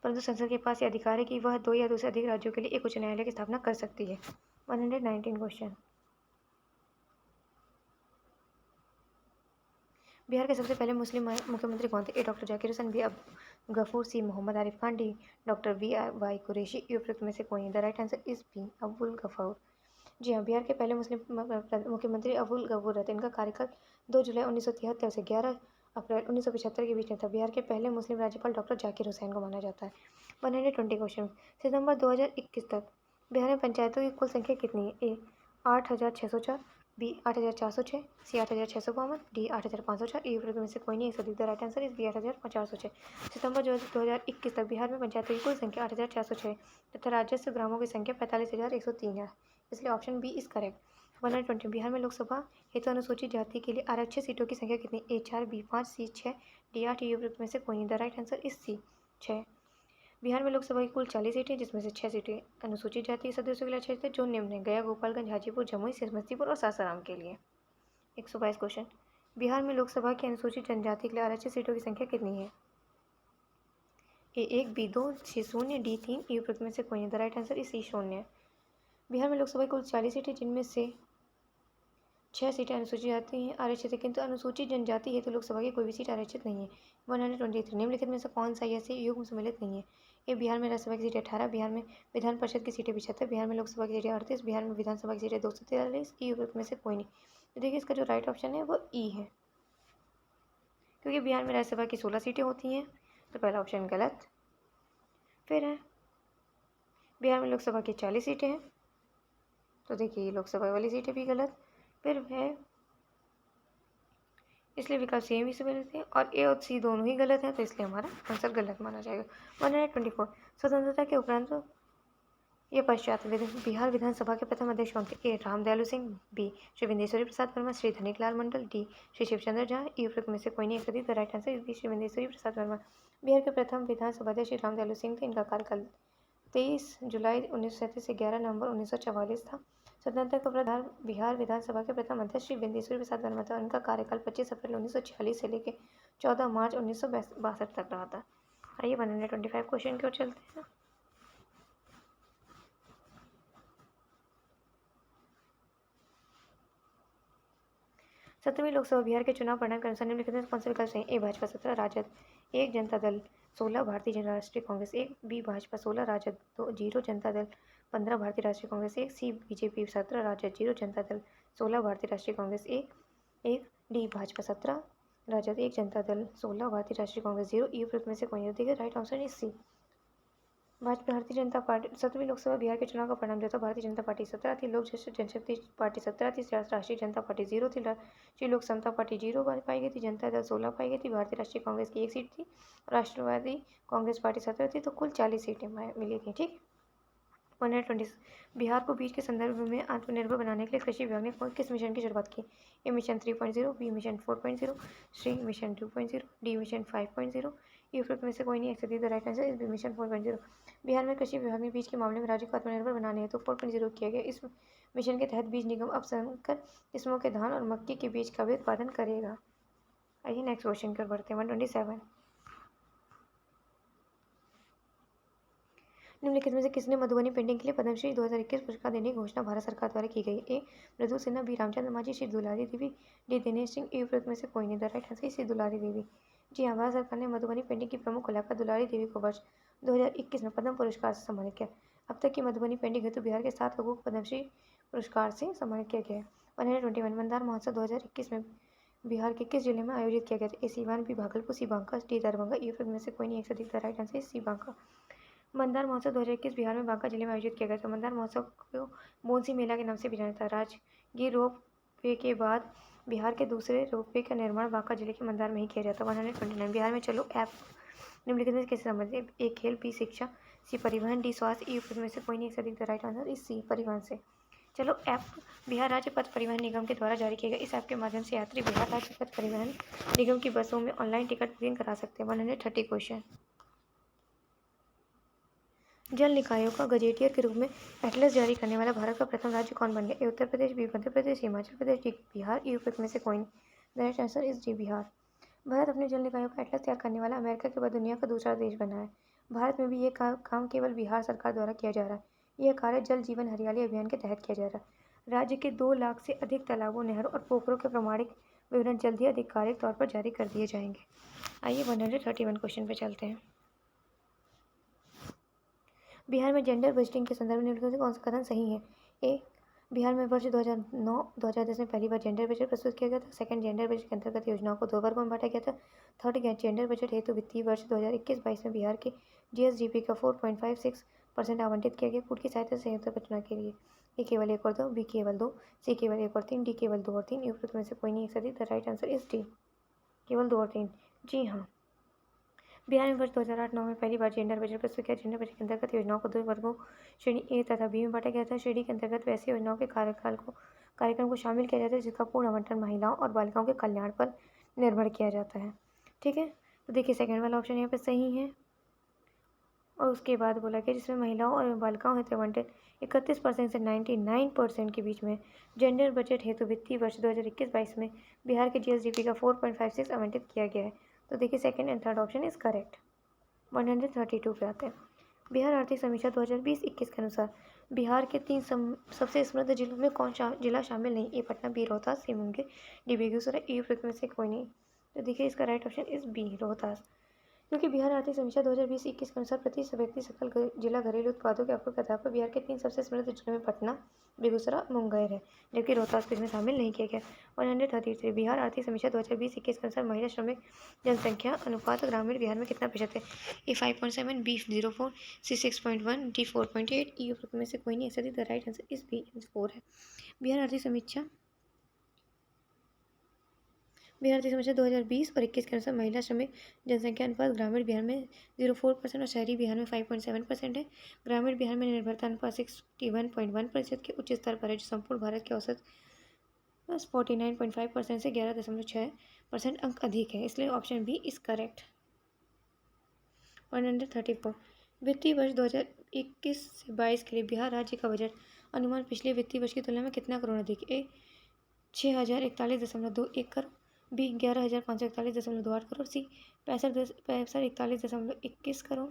परंतु संसद के पास यह अधिकार है कि वह 2 या 2 से अधिक राज्यों के लिए एक उच्च न्यायालय की स्थापना कर सकती है। 119 क्वेश्चन। बिहार के सबसे पहले मुस्लिम मुख्यमंत्री कौन थे? A doctor Zakir Hussain, B Gafoor, C Mohammad Arif Khan, D doctor V Y Qureshi. E उपरोक्त में से कोई नहीं। The right answer is B Abdul Gafoor. जी हाँ, बिहार के पहले मुस्लिम मुख्यमंत्री अब्दुल गफूर थे। इनका कार्यकाल 2 जुलाई 1973 से 11 अप्रैल 1975 के बीच में था। बिहार के पहले मुस्लिम राज्यपाल डॉक्टर जाकिर हुसैन को माना जाता है। 120 क्वेश्चन। सितंबर 2021 तक बिहार में पंचायतों की कुल संख्या कितनी है? ए 8,604, बी 8,406, सी 8,652, डी 8,504। ई उपरोक्त में से कोई नहीं एक से अधिक। The right answer is B 8,406। सितंबर 2021 तक बिहार में पंचायतों की कुल संख्या 8,406 तथा राजस्व ग्रामों की संख्या 45,103 है। इसलिए option B is correct. 120 Bihar में लोकसभा हेतु अनुसूचित जाति के लिए आरक्षित सीटों की संख्या कितनी? A 4, B 5, C 6, D 8। ये में से कोई नहीं। The right answer is C 6। Bihar में लोकसभा की कुल 40 सीटें, जिसमें से 6 सीटें अनुसूचित जाति सदस्यों के लिए आरक्षित है, जो निम्न है: गया, गोपालगंज, हाजीपुर, जमुई, समस्तीपुर और सासाराम के लिए। 122 क्वेश्चन। बिहार में लोकसभा की अनुसूचित जनजाति के लिए आरक्षित सीटों की संख्या कितनी है? A 1, B 2, C 0, D 3। ये में से कोई नहीं। The right answer is C 0। Bihar में लोकसभा की कुल 40 सीटें, जिनमें से 6 सीटें अनुसूचित जाति हैं आरक्षित है, किंतु अनुसूचित जनजाति हेतु लोकसभा की कोई भी सीट आरक्षित नहीं है। 123 निम्नलिखित में से कौन सा ऐसे युग्म सम्मिलित नहीं है? ए बिहार में राज्यसभा की सीटें 18, बिहार में विधान परिषद की सीटें 75, बिहार में लोकसभा की सीटें 38, बिहार में विधानसभा की सीटें 243। ई में से कोई नहीं। तो देखिए इसका जो राइट ऑप्शन है वो ई है, क्योंकि बिहार में राज्यसभा की 16 सीटें होती हैं, तो पहला ऑप्शन गलत। फिर है बिहार में लोकसभा की 40 सीटें हैं, तो देखिए ये लोकसभा वाली सीटें भी गलत। फिर है इसलिए विकल्प सी भी से मिलते हैं, और ए और सी दोनों ही गलत हैं, तो इसलिए हमारा आंसर गलत माना जाएगा। 124 स्वतंत्रता के उपरांत ये पश्चात बिहार विधानसभा के प्रथम अध्यक्ष कौन थे? A Ramdayalu Singh, B Shri Vindeshwari Prasad Verma, Shri Dhaniklal Mandal, D Shri Shivchandra Jha. E में से कोई नहीं है। The right answer is Shri Vindeshwari Prasad Verma. Bihar के प्रथम विधानसभा अध्यक्ष श्री रामदयालु सिंह थे। इनका कार्यकाल 23 जुलाई 1937 से 11 नवंबर 1944 था। स्वतंत्रता के उपरांत बिहार विधानसभा के प्रथम अध्यक्ष श्री विंदेश्वरी प्रसाद वर्मा था। इनका कार्यकाल 25 अप्रैल 1946 से लेकर 14 मार्च 1962 तक रहा था। आइए 125 क्वेश्चन की ओर चलते हैं। सत्रहवीं लोकसभा बिहार के चुनाव परिणाम के अनुसार निम्नलिखित में कौन से विकल्प सही? ए भाजपा 17, राजद 1, जनता दल 16, भारतीय जनता राष्ट्रीय कांग्रेस 1, बी भाजपा 16, राजद 0, जनता दल 15, भारतीय राष्ट्रीय कांग्रेस 1, सी बीजेपी 17, राजद 0, जनता दल 16, भारतीय राष्ट्रीय कांग्रेस 1, डी भाजपा 17, राजद 1, जनता दल 16, भारतीय राष्ट्रीय कांग्रेस 0। ई में से कोई नहीं। देखिए right answer is C Bhajpa. Bharatiya Janata party 7वीं Lok Sabha Bihar के चुनाव का परिणाम जो था, भारतीय जनता पार्टी 17 थी, लोक जनशक्ति पार्टी 17 थी, राष्ट्रीय जनता पार्टी 0 थी, राष्ट्रीय लोक समता पार्टी 0 पाई गई थी, जनता दल 16 पाई गई थी, भारतीय राष्ट्रीय कांग्रेस की 1 सीट थी, राष्ट्रवादी कांग्रेस पार्टी 17 थी, तो कुल 40 सीटें मिली थी। ठीक। 120 बिहार को बीज के संदर्भ में आत्मनिर्भर बनाने के लिए कृषि विभाग ने किस मिशन की शुरुआत की? A mission 3.0, B mission 4.0, C mission 2.0, D mission 5.0। E में से कोई नहीं। Except the right answer is mission 4.0। Bihar में कृषि विभाग ने बीज के मामले में राज्य को आत्मनिर्भर बनाने हेतु 4.0 किया गया। इस मिशन के तहत बीज निगम अब संकर किस्मों के धान और मक्की के बीज का भी उत्पादन करेगा। आइए नेक्स्ट क्वेश्चन की ओर बढ़ते हैं। 127 निम्नलिखित में से किसने मधुबनी पेंटिंग के लिए पद्मश्री 2021 पुरस्कार देने की घोषणा भारत सरकार द्वारा की गई? ए मृदुल सिन्हा, बी रामचंद्र माझी, सी दुलारी देवी, डी दिनेश सिंह। ई में से कोई नहीं। द राइट आंसर सी दुलारी देवी। जी हाँ, भारत सरकार ने मधुबनी पेंटिंग की प्रमुख कलाकार दुलारी देवी को वर्ष 2021 में पद्म पुरस्कार से सम्मानित किया। अब तक की मधुबनी पेंटिंग हेतु बिहार के 7 लोगों को पद्मश्री पुरस्कार से सम्मानित किया गया है। 121 मंदार महोत्सव 2021 में बिहार के किस जिले में आयोजित किया गया था? A Siwan, B Bhagalpur, C Banka, D Darbhanga. E में से कोई नहीं। एक से अधिक। The right answer C Banka. Mandar महोत्सव 2021 बिहार में बांका जिले में आयोजित किया गया था। मंदार महोत्सव को बोनसी मेला के नाम से भी जाना था। राजगीर रोप वे के बाद बिहार के दूसरे रोप वे का निर्माण बांका जिले के मंदार में ही किया जाता। 129 बिहार में चलो ऐप निम्नलिखित में कैसे संबंधित? ए खेल, बी शिक्षा, सी परिवहन, डी स्वास्थ्य। ई में से कोई नहीं। एक से अधिक। द राइट आंसर इस सी परिवहन से। चलो ऐप बिहार राज्य पथ परिवहन निगम के द्वारा जारी किया गया। इस ऐप के माध्यम से यात्री बिहार राज्य पथ परिवहन निगम की बसों में ऑनलाइन टिकट बुकिंग करा सकते हैं। 130 क्वेश्चन। जल निकायों का गजेटियर के रूप में एटलस जारी करने वाला भारत का प्रथम राज्य कौन बन गया? ए उत्तर प्रदेश, बी मध्य प्रदेश, हिमाचल प्रदेश, डी बिहार। ई में से कोई नहीं। The right answer is D Bihar. Bharat अपने जल निकायों का एटलस तैयार करने वाला अमेरिका के बाद दुनिया का दूसरा देश बना है। भारत में भी ये काम केवल बिहार सरकार द्वारा किया जा रहा है। यह कार्य जल जीवन हरियाली अभियान के तहत किया जा रहा है। राज्य के 2 लाख से अधिक तालाबों, नहरों और पोखरों के प्रमाणिक विवरण जल्द ही आधिकारिक तौर पर जारी कर दिए जाएंगे। आइए 131 क्वेश्चन पे चलते हैं। बिहार में जेंडर बजटिंग के संदर्भ में निम्नलिखित में कौन सा कथन सही है? ए बिहार में वर्ष 2009-2010 में पहली बार जेंडर बजट प्रस्तुत किया गया था। सेकंड, जेंडर बजट के अंतर्गत योजनाओं को 2 वर्गों में बांटा गया था। थर्ड, जेंडर बजट हेतु वित्तीय वर्ष 2021-22 में बिहार के जीएसडीपी का 4.56% आवंटित किया गया फूड की सहायता से संयुक्त बचना के लिए। ए केवल 1 और 2, बी केवल 2, सी केवल 1 और 3, डी केवल 2 और 3। ई में से कोई नहीं। एक से अधिक। The right answer is D केवल 2 और 3। जी हाँ, बिहार में वर्ष 2008-9 में पहली बार जेंडर बजट प्रस्तुत किया। जेंडर बजट के अंतर्गत योजनाओं को 2 वर्गों श्रेणी ए तथा बी में बांटा गया था। श्रेणी के अंतर्गत वैसी योजनाओं के कार्यक्रम को शामिल किया जाता है जिसका पूर्ण आवंटन महिलाओं और बालिकाओं के कल्याण पर निर्भर किया जाता है। ठीक है, तो देखिए सेकेंड वाला ऑप्शन यहाँ पे सही है। और उसके बाद बोला गया जिसमें महिलाओं और बालिकाओं हेतु आवंटित 31% से 99% के बीच में जेंडर बजट हेतु वित्तीय वर्ष 2021-22 में बिहार के जीएसडीपी का 4.56 आवंटित किया गया है। तो देखिए second and third option is correct. 132 पे आते हैं। बिहार आर्थिक समीक्षा 2020-21 के अनुसार बिहार के 3 सबसे समृद्ध जिलों में कौन जिला शामिल नहीं? A Patna, B Rohtas, C Munger, D Begusarai, E उपयुक्त में से कोई नहीं। तो देखिए इसका right option is B Rohtas, क्योंकि बिहार आर्थिक समीक्षा 2020-21 के अनुसार प्रति व्यक्ति सकल जिला घरेलू उत्पादों के आंकड़ों के आधार पर बिहार के 3 सबसे समृद्ध जिलों में पटना, बेगूसराय, मुंगेर है, जबकि रोहतास को इसमें शामिल नहीं किया गया। 133 बिहार आर्थिक समीक्षा 2020-21 के अनुसार महिला श्रमिक जनसंख्या अनुपात ग्रामीण बिहार में कितना प्रतिशत है? ए 5.7, बी 0.4, सी 6.1, डी 4.8, ई उपयुक्त में से कोई नहीं। ऐसा द राइट आंसर इस बी 4 है। बिहार आर्थिक समीक्षा 2020 और 21 के अनुसार महिला श्रमिक जनसंख्या अनुपात ग्रामीण बिहार में 0.4% और शहरी बिहार में 5.7% है। ग्रामीण बिहार में निर्भरता अनुपात 61.1% के उच्च स्तर पर है, जो संपूर्ण भारत के औसत 49.5% से 11.6% अंक अधिक है, इसलिए ऑप्शन बी इज करेक्ट। 134 वित्तीय वर्ष 2021 से 22 के लिए बिहार राज्य का बजट अनुमान पिछले वित्तीय वर्ष की तुलना में कितना करोड़ अधिक? A 6041.21 crore, B 11,541.28 crore, C 6541.21 crore,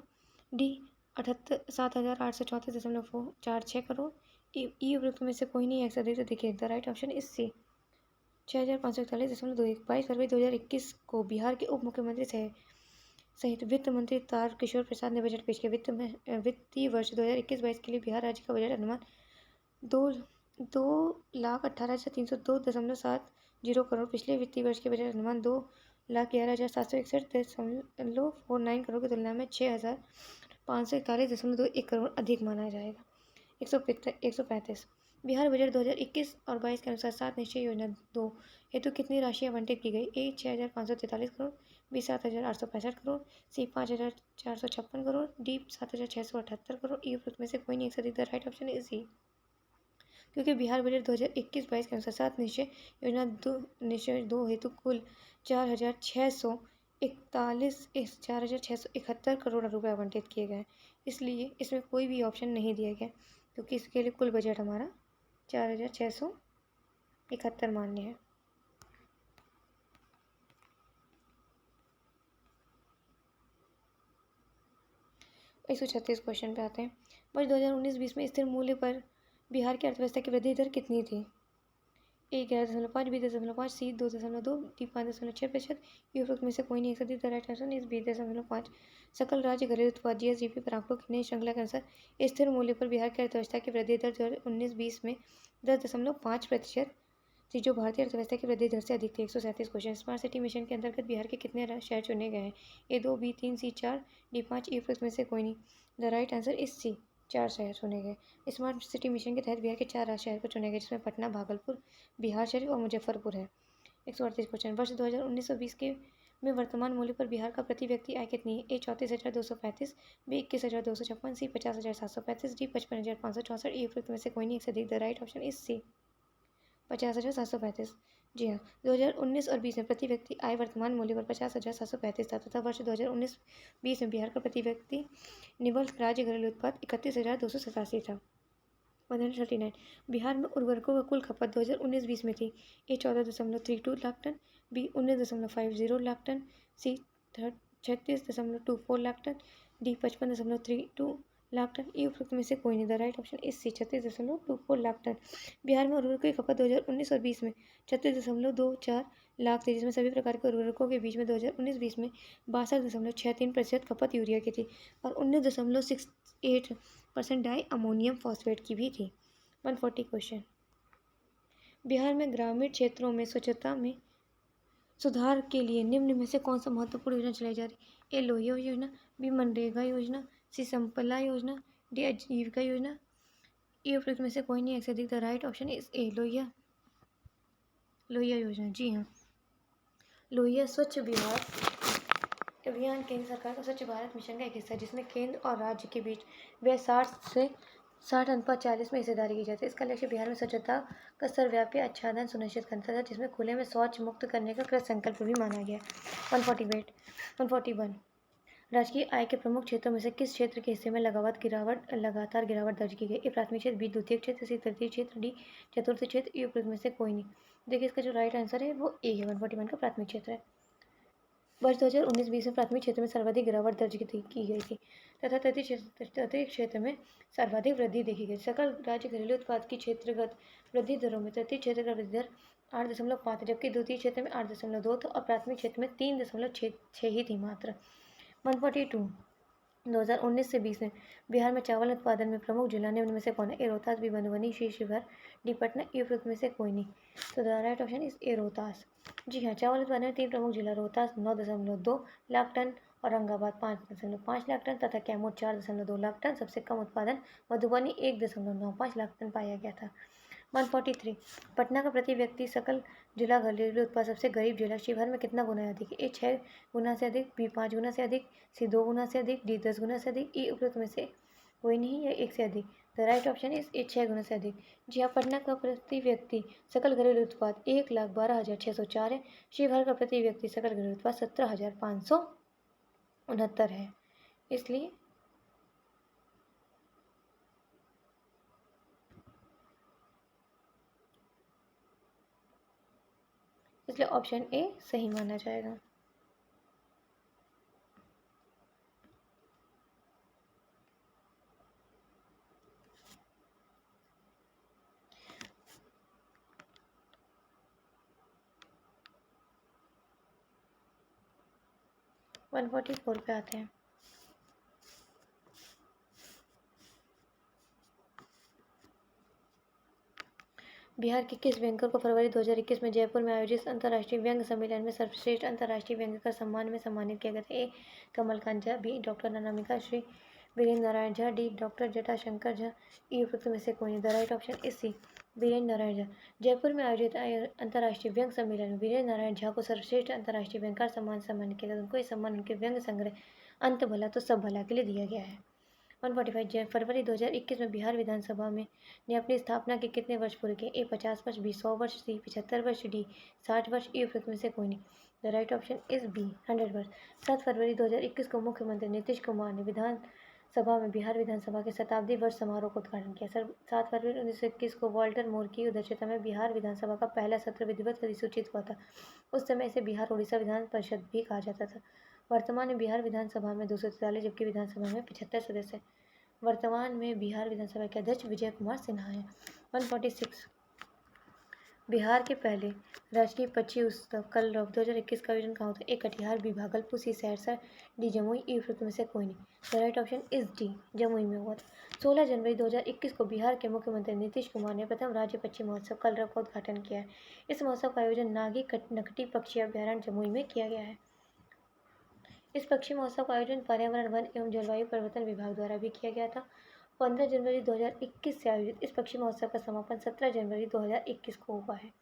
D 7,834.46 crore, E उपयुक्त में से कोई नहीं। एक अधिक से देखिए the right option is C 6541.21। 22 फरवरी 2021 को बिहार के उप मुख्यमंत्री सहित वित्त मंत्री तारकिशोर प्रसाद ने बजट पेश किया। वित्तीय वर्ष 2021-22 के लिए बिहार राज्य का बजट अनुमान 2,18,302.70 करोड़, पिछले वित्तीय वर्ष के बजट अनुमान 2,11,761.49 करोड़ की तुलना में 6,541.21 करोड़ अधिक माना जाएगा। 135 बिहार बजट 2021 और 22 के अनुसार 7 निश्चय योजना 2 हेतु कितनी राशि आवंटित की गई? ए 6,543 करोड़, बी 7,865 करोड़, सी 5,456 करोड़, डी 7,678 करोड़, ई उपयुक्त में से कोई नहीं। एक राइट ऑप्शन इज सी, क्योंकि बिहार बजट 2021-22 के अनुसार 7 निश्चय योजना 2 हेतु कुल 4,671 करोड़ रुपए आवंटित किए गए, इसलिए इसमें कोई भी ऑप्शन नहीं दिया गया, क्योंकि इसके लिए कुल बजट हमारा 4,671 मान्य है। एक 136 क्वेश्चन पे आते हैं। वर्ष 2019-20 में स्थिर मूल्य पर बिहार की अर्थव्यवस्था की वृद्धि दर कितनी थी? ए 11.5, बी 10.5, सी 2.2, डी 5.6%, ई उपयुक्त में से कोई नहीं। The right answer is B 10.5। सकल राज्य घरेलू उत्पाद जीएसडीपी पर आंकड़ों की नई श्रृंखला के अनुसार स्थिर मूल्य पर बिहार की अर्थव्यवस्था की वृद्धि दर 2019-20 में 10.5% थी, जो भारतीय अर्थव्यवस्था की वृद्धि दर से अधिक थी। 137 क्वेश्चन। स्मार्ट सिटी मिशन के अंतर्गत बिहार के कितने शहर चुने गए हैं? ए 2, बी 3, सी 4, डी 5, ई उपयुक्त में से कोई नहीं। The right answer is C 4 शहर चुने गए। स्मार्ट सिटी मिशन के तहत बिहार के 4 शहर को चुने गए, जिसमें पटना, भागलपुर, बिहार शरीफ और मुजफ्फरपुर है। 138 क्वेश्चन। वर्ष 2019-20 के में वर्तमान मूल्य पर बिहार का प्रति व्यक्ति आय कितनी है? ए 34,235, बी 21,256, सी 50,735, डी 55,564, ई उपयुक्त में से कोई नहीं। एक से अधिक। The right option is C 50,735। जी हाँ, 2019 और 20 में प्रति व्यक्ति आय वर्तमान मूल्य पर 50,735 था, तथा वर्ष 2019-20 में बिहार का प्रति व्यक्ति निवल राज्य घरेलू उत्पाद 31,287 था। 139 बिहार में उर्वरकों का कुल खपत 2019-20 में थी। A 14.32 lakh ton, B 19.50 lakh ton, C 36.24 lakh ton, D 55.32 lakh ton, E उपयुक्त में से कोई नहीं। द राइट ऑप्शन इस सी 36.24 लाख टन। बिहार में उर्वरकों की खपत 2019 और 20 में 36.24 लाख थी, जिसमें सभी प्रकार के उर्वरकों के बीच में 2019-20 में 62.63% खपत यूरिया की थी और 19.68% डाई अमोनियम फॉस्फेट की भी थी। 140 क्वेश्चन। बिहार में ग्रामीण क्षेत्रों में स्वच्छता में सुधार के लिए निम्न में से कौन सा महत्वपूर्ण योजना चलाई जा रही है? ए लोहिया योजना, बी मनरेगा योजना, सी संपला योजना, डी आजीविका योजना, ई उपयुक्त में से कोई नहीं। एक से अधिक। द राइट ऑप्शन इज ए लोहिया योजना। जी हाँ, लोहिया स्वच्छ बिहार अभियान केंद्र सरकार का स्वच्छ भारत मिशन का एक हिस्सा है, जिसमें केंद्र और राज्य के बीच व्यय 60 में हिस्सेदारी की जाती है। इसका लक्ष्य बिहार में स्वच्छता का सर्वव्यापी आच्छादन सुनिश्चित करना था, जिसमें खुले में शौच मुक्त करने का कृत संकल्प भी माना गया। 141 राज्य की आय के प्रमुख क्षेत्रों में से किस क्षेत्र के हिस्से में लगातार गिरावट दर्ज की गई? ए प्राथमिक क्षेत्र, बी द्वितीयक क्षेत्र, सी तृतीय क्षेत्र, डी चतुर्थ क्षेत्र, ई उपरोक्त में से कोई नहीं। देखिए, इसका जो राइट आंसर है वो ए है। 141 का प्राथमिक क्षेत्र है। वर्ष 2019-20 में प्राथमिक क्षेत्र में सर्वाधिक गिरावट दर्ज की गई थी तथा तृतीय क्षेत्र में सर्वाधिक वृद्धि देखी गई। सकल राज्य घरेलू उत्पाद की क्षेत्रगत वृद्धि दरों में तृतीय क्षेत्र का वृद्धि दर 8.5, जबकि द्वितीय क्षेत्र में 8.2 था और प्राथमिक क्षेत्र में 3.6 ही थी मात्र। 142 2019 से 20 में बिहार में चावल उत्पादन में प्रमुख जिला निम्न में से कौन है? A Rohtas, B Madhubani, C Sheohar, D Patna, E उपरोक्त में से कोई नहीं। तो the right option is A Rohtas. जी हाँ, चावल उत्पादन में 3 प्रमुख जिला रोहतास 9.2 लाख टन, औरंगाबाद 5.5 लाख टन तथा कैमूर 4.2 लाख टन। सबसे कम उत्पादन मधुबनी 1.95 लाख टन पाया गया था। 143 पटना का प्रति व्यक्ति सकल जिला घरेलू उत्पाद सबसे गरीब जिला शिवहर में कितना गुना अधिक है? ए 6 गुना से अधिक, बी 5 गुना से अधिक, सी 2 गुना से अधिक, डी 10 गुना से अधिक, ई उपरोक्त में से कोई नहीं या 1 से अधिक। द राइट ऑप्शन इज ए 6 गुना से अधिक। जी हाँ, पटना का प्रति व्यक्ति सकल घरेलू उत्पाद 1,12,604 है। शिवहर का प्रति व्यक्ति सकल घरेलू उत्पाद 17,569 है। इसलिए ऑप्शन ए सही माना जाएगा। वन 144 पे आते हैं। बिहार के किस बैंकर को फरवरी 2021 में जयपुर में आयोजित अंतर्राष्ट्रीय व्यंग्य सम्मेलन में सर्वश्रेष्ठ अंतर्राष्ट्रीय व्यंग्यकार सम्मान में सम्मानित किया गया था? A Kamalkant Jha, B doctor Anamika Shri Virendra Narayan Jha, D doctor Jatashankar Jha, E उपरोक्त में से कोई नहीं। The right option is C Virendra Narayan Jha. Jaipur में आयोजित अंतर्राष्ट्रीय व्यंग्य सम्मेलन में वीरेंद्र नारायण झा को सर्वश्रेष्ठ अंतर्राष्ट्रीय व्यंग्यकार सम्मान सम्मानित किया गया। उनको ये सम्मान उनके व्यंग्य संग्रह अंत भला तो सब भला के लिए दिया गया है। 145 फरवरी 2021 में बिहार विधानसभा में ने अपनी स्थापना के कितने वर्ष पूरे किए? ए 50 वर्ष, बी 100 वर्ष, सी 75 वर्ष, डी 60 वर्ष, ई उपरोक्त में से कोई नहीं। The right option is B 100 वर्ष। 7 फरवरी 2021 को मुख्यमंत्री नीतीश कुमार ने विधानसभा में बिहार विधानसभा के शताब्दी वर्ष समारोह का उद्घाटन किया। 7 फरवरी 1921 को वाल्टर मोर की अध्यक्षता में बिहार विधानसभा का पहला सत्र विधिवत अधिसूचित हुआ था। उस समय इसे बिहार उड़ीसा विधान परिषद भी कहा जाता था। वर्तमान में बिहार विधानसभा में 243 जबकि विधानसभा में 75 सदस्य हैं। वर्तमान में बिहार विधानसभा के अध्यक्ष विजय कुमार सिन्हा हैं। 146 बिहार के पहले राष्ट्रीय पक्षी उत्सव कल 2021 का आयोजन कहाँ होता है? ए कटिहार, बी भागलपुर, सी सहरसा, डी जमुई, ई उपरोक्त में से कोई नहीं। The right option is D Jamui में हुआ था। 16 जनवरी 2021 को बिहार के मुख्यमंत्री नीतीश कुमार ने प्रथम राज्य पक्षी महोत्सव कलरव का उद्घाटन किया है। इस महोत्सव का आयोजन नागी नकटी पक्षी अभ्यारण्य जमुई में किया गया है। इस पक्षी महोत्सव का आयोजन पर्यावरण, वन एवं जलवायु परिवर्तन विभाग द्वारा भी किया गया था। 15 जनवरी 2021 से आयोजित इस पक्षी महोत्सव का समापन 17 जनवरी 2021 को हुआ है।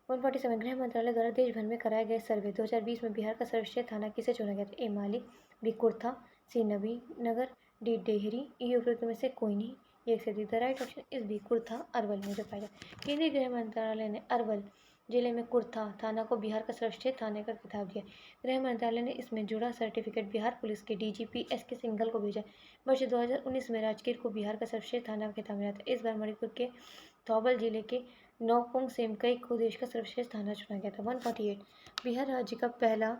147 गृह मंत्रालय द्वारा देश भर में कराए गए सर्वे 2020 में बिहार का सर्वश्रेष्ठ थाना किसे चुना गया था? ए माली, बी कुर्था, सी नबीनगर, डी डेहरी, ई उपरोक्त में से कोई नहीं। एक से द राइट ऑप्शन इस बी कुर्था अरवल में जो पाया जाता है। केंद्रीय गृह मंत्रालय ने अरवल जिले में कुर्था थाना को बिहार का सर्वश्रेष्ठ थाने का खिताब दिया। गृह मंत्रालय ने इसमें जुड़ा सर्टिफिकेट बिहार पुलिस के डीजीपी एस.के. सिंघल को भेजा। वर्ष 2019 में राजगीर को बिहार का सर्वश्रेष्ठ थाना का खिताब मिला था। इस बार मणिपुर के थौबल जिले के नौकुंग सेमकई को देश का सर्वश्रेष्ठ थाना चुना गया था। 148 बिहार राज्य का पहला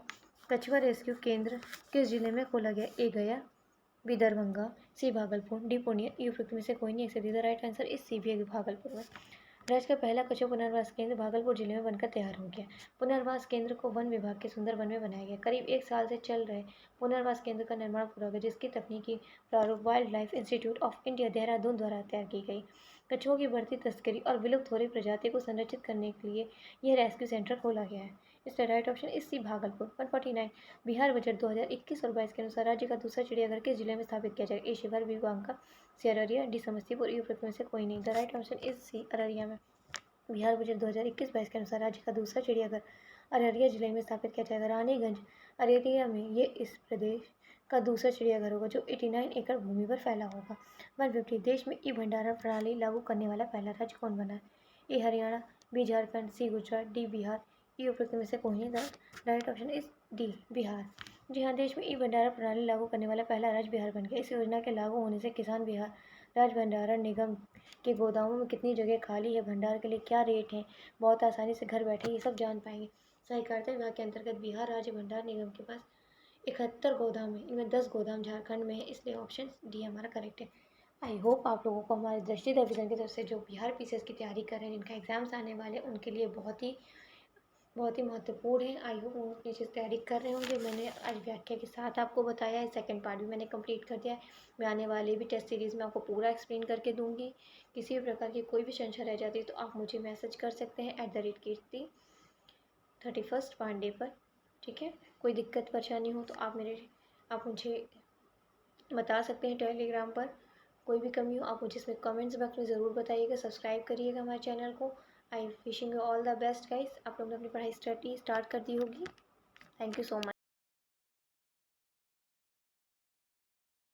कछुआ रेस्क्यू केंद्र किस जिले में खोला गया? ए गया, बी दरभंगा, सी भागलपुर, डी पूर्णिया, ई उपरोक्त में से कोई नहीं। एक द राइट आंसर इस सी भी भागलपुर में। राज्य का पहला कछुआ पुनर्वास केंद्र भागलपुर जिले में बनकर तैयार हो गया। पुनर्वास केंद्र को वन विभाग के सुंदरवन में बनाया गया। करीब 1 साल से चल रहे पुनर्वास केंद्र का निर्माण पूरा हो गया, जिसकी तकनीकी प्रारूप wild life institute of India Dehradun द्वारा तैयार की गई। कछुओं की बढ़ती तस्करी और विलुप्त हो रही प्रजाति को संरक्षित करने के लिए यह रेस्क्यू सेंटर खोला गया है। इसका राइट ऑप्शन इस सी भागलपुर। 149 बिहार बजट 2021 और 22 के अनुसार राज्य का दूसरा चिड़ियाघर किस जिले में स्थापित किया जाएगा? A Sheohar, B Banka, C Araria, D Samastipur, E उपरोक्त में से कोई नहीं। The right option is C Araria में। बिहार बजट 2021-22 के अनुसार राज्य का दूसरा चिड़ियाघर अररिया जिले में स्थापित किया जाएगा। रानीगंज अरेरिया में ये इस प्रदेश का दूसरा चिड़ियाघर होगा जो 89 एकड़ भूमि पर फैला होगा। 150 देश में ई भंडारण प्रणाली लागू करने वाला पहला राज्य कौन बना है? A Haryana, B Jharkhand, C Gujarat, D Bihar. E उपरोक्त में से कोई नहीं। The right option is D Bihar. जी हाँ, देश में ई भंडारण प्रणाली लागू करने वाला पहला राज्य बिहार बन गया। इस योजना के लागू होने से किसान बिहार राज्य भंडारण निगम के गोदामों में कितनी जगह खाली है, भंडार के लिए क्या रेट है, बहुत आसानी से घर बैठे ये सब जान पाएंगे। सहकारिता विभाग के अंतर्गत बिहार राज्य भंडार निगम के पास 71 गोदाम है, इनमें 10 गोदाम झारखंड में है, इसलिए ऑप्शन डी हमारा करेक्ट है। आई होप आप लोगों को हमारे दृष्टि डिवीजन की तरफ से जो बिहार पीसीएस की तैयारी कर रहे हैं, जिनका एग्जाम्स आने वाले हैं, उनके लिए बहुत ही महत्वपूर्ण है। आई होप वो अपनी चीज़ तैयारी कर रहे होंगे। मैंने आज व्याख्या के साथ आपको बताया है, सेकंड पार्ट भी मैंने कंप्लीट कर दिया है। मैं आने वाले भी टेस्ट सीरीज़ में आपको पूरा एक्सप्लेन करके दूंगी। किसी भी प्रकार की कोई भी संशय रह जाती है तो आप मुझे मैसेज कर सकते हैं @कीर्ति31 पांडे पर। ठीक है, कोई दिक्कत परेशानी हो तो आप मुझे बता सकते हैं टेलीग्राम पर। कोई भी कमी हो आप मुझे इसमें कमेंट्स बॉक्स में ज़रूर बताइएगा। सब्सक्राइब करिएगा हमारे चैनल को। I wishing you all the best guys. आप लोगों ने अपनी पढ़ाई स्टडी स्टार्ट कर दी होगी। Thank you so much.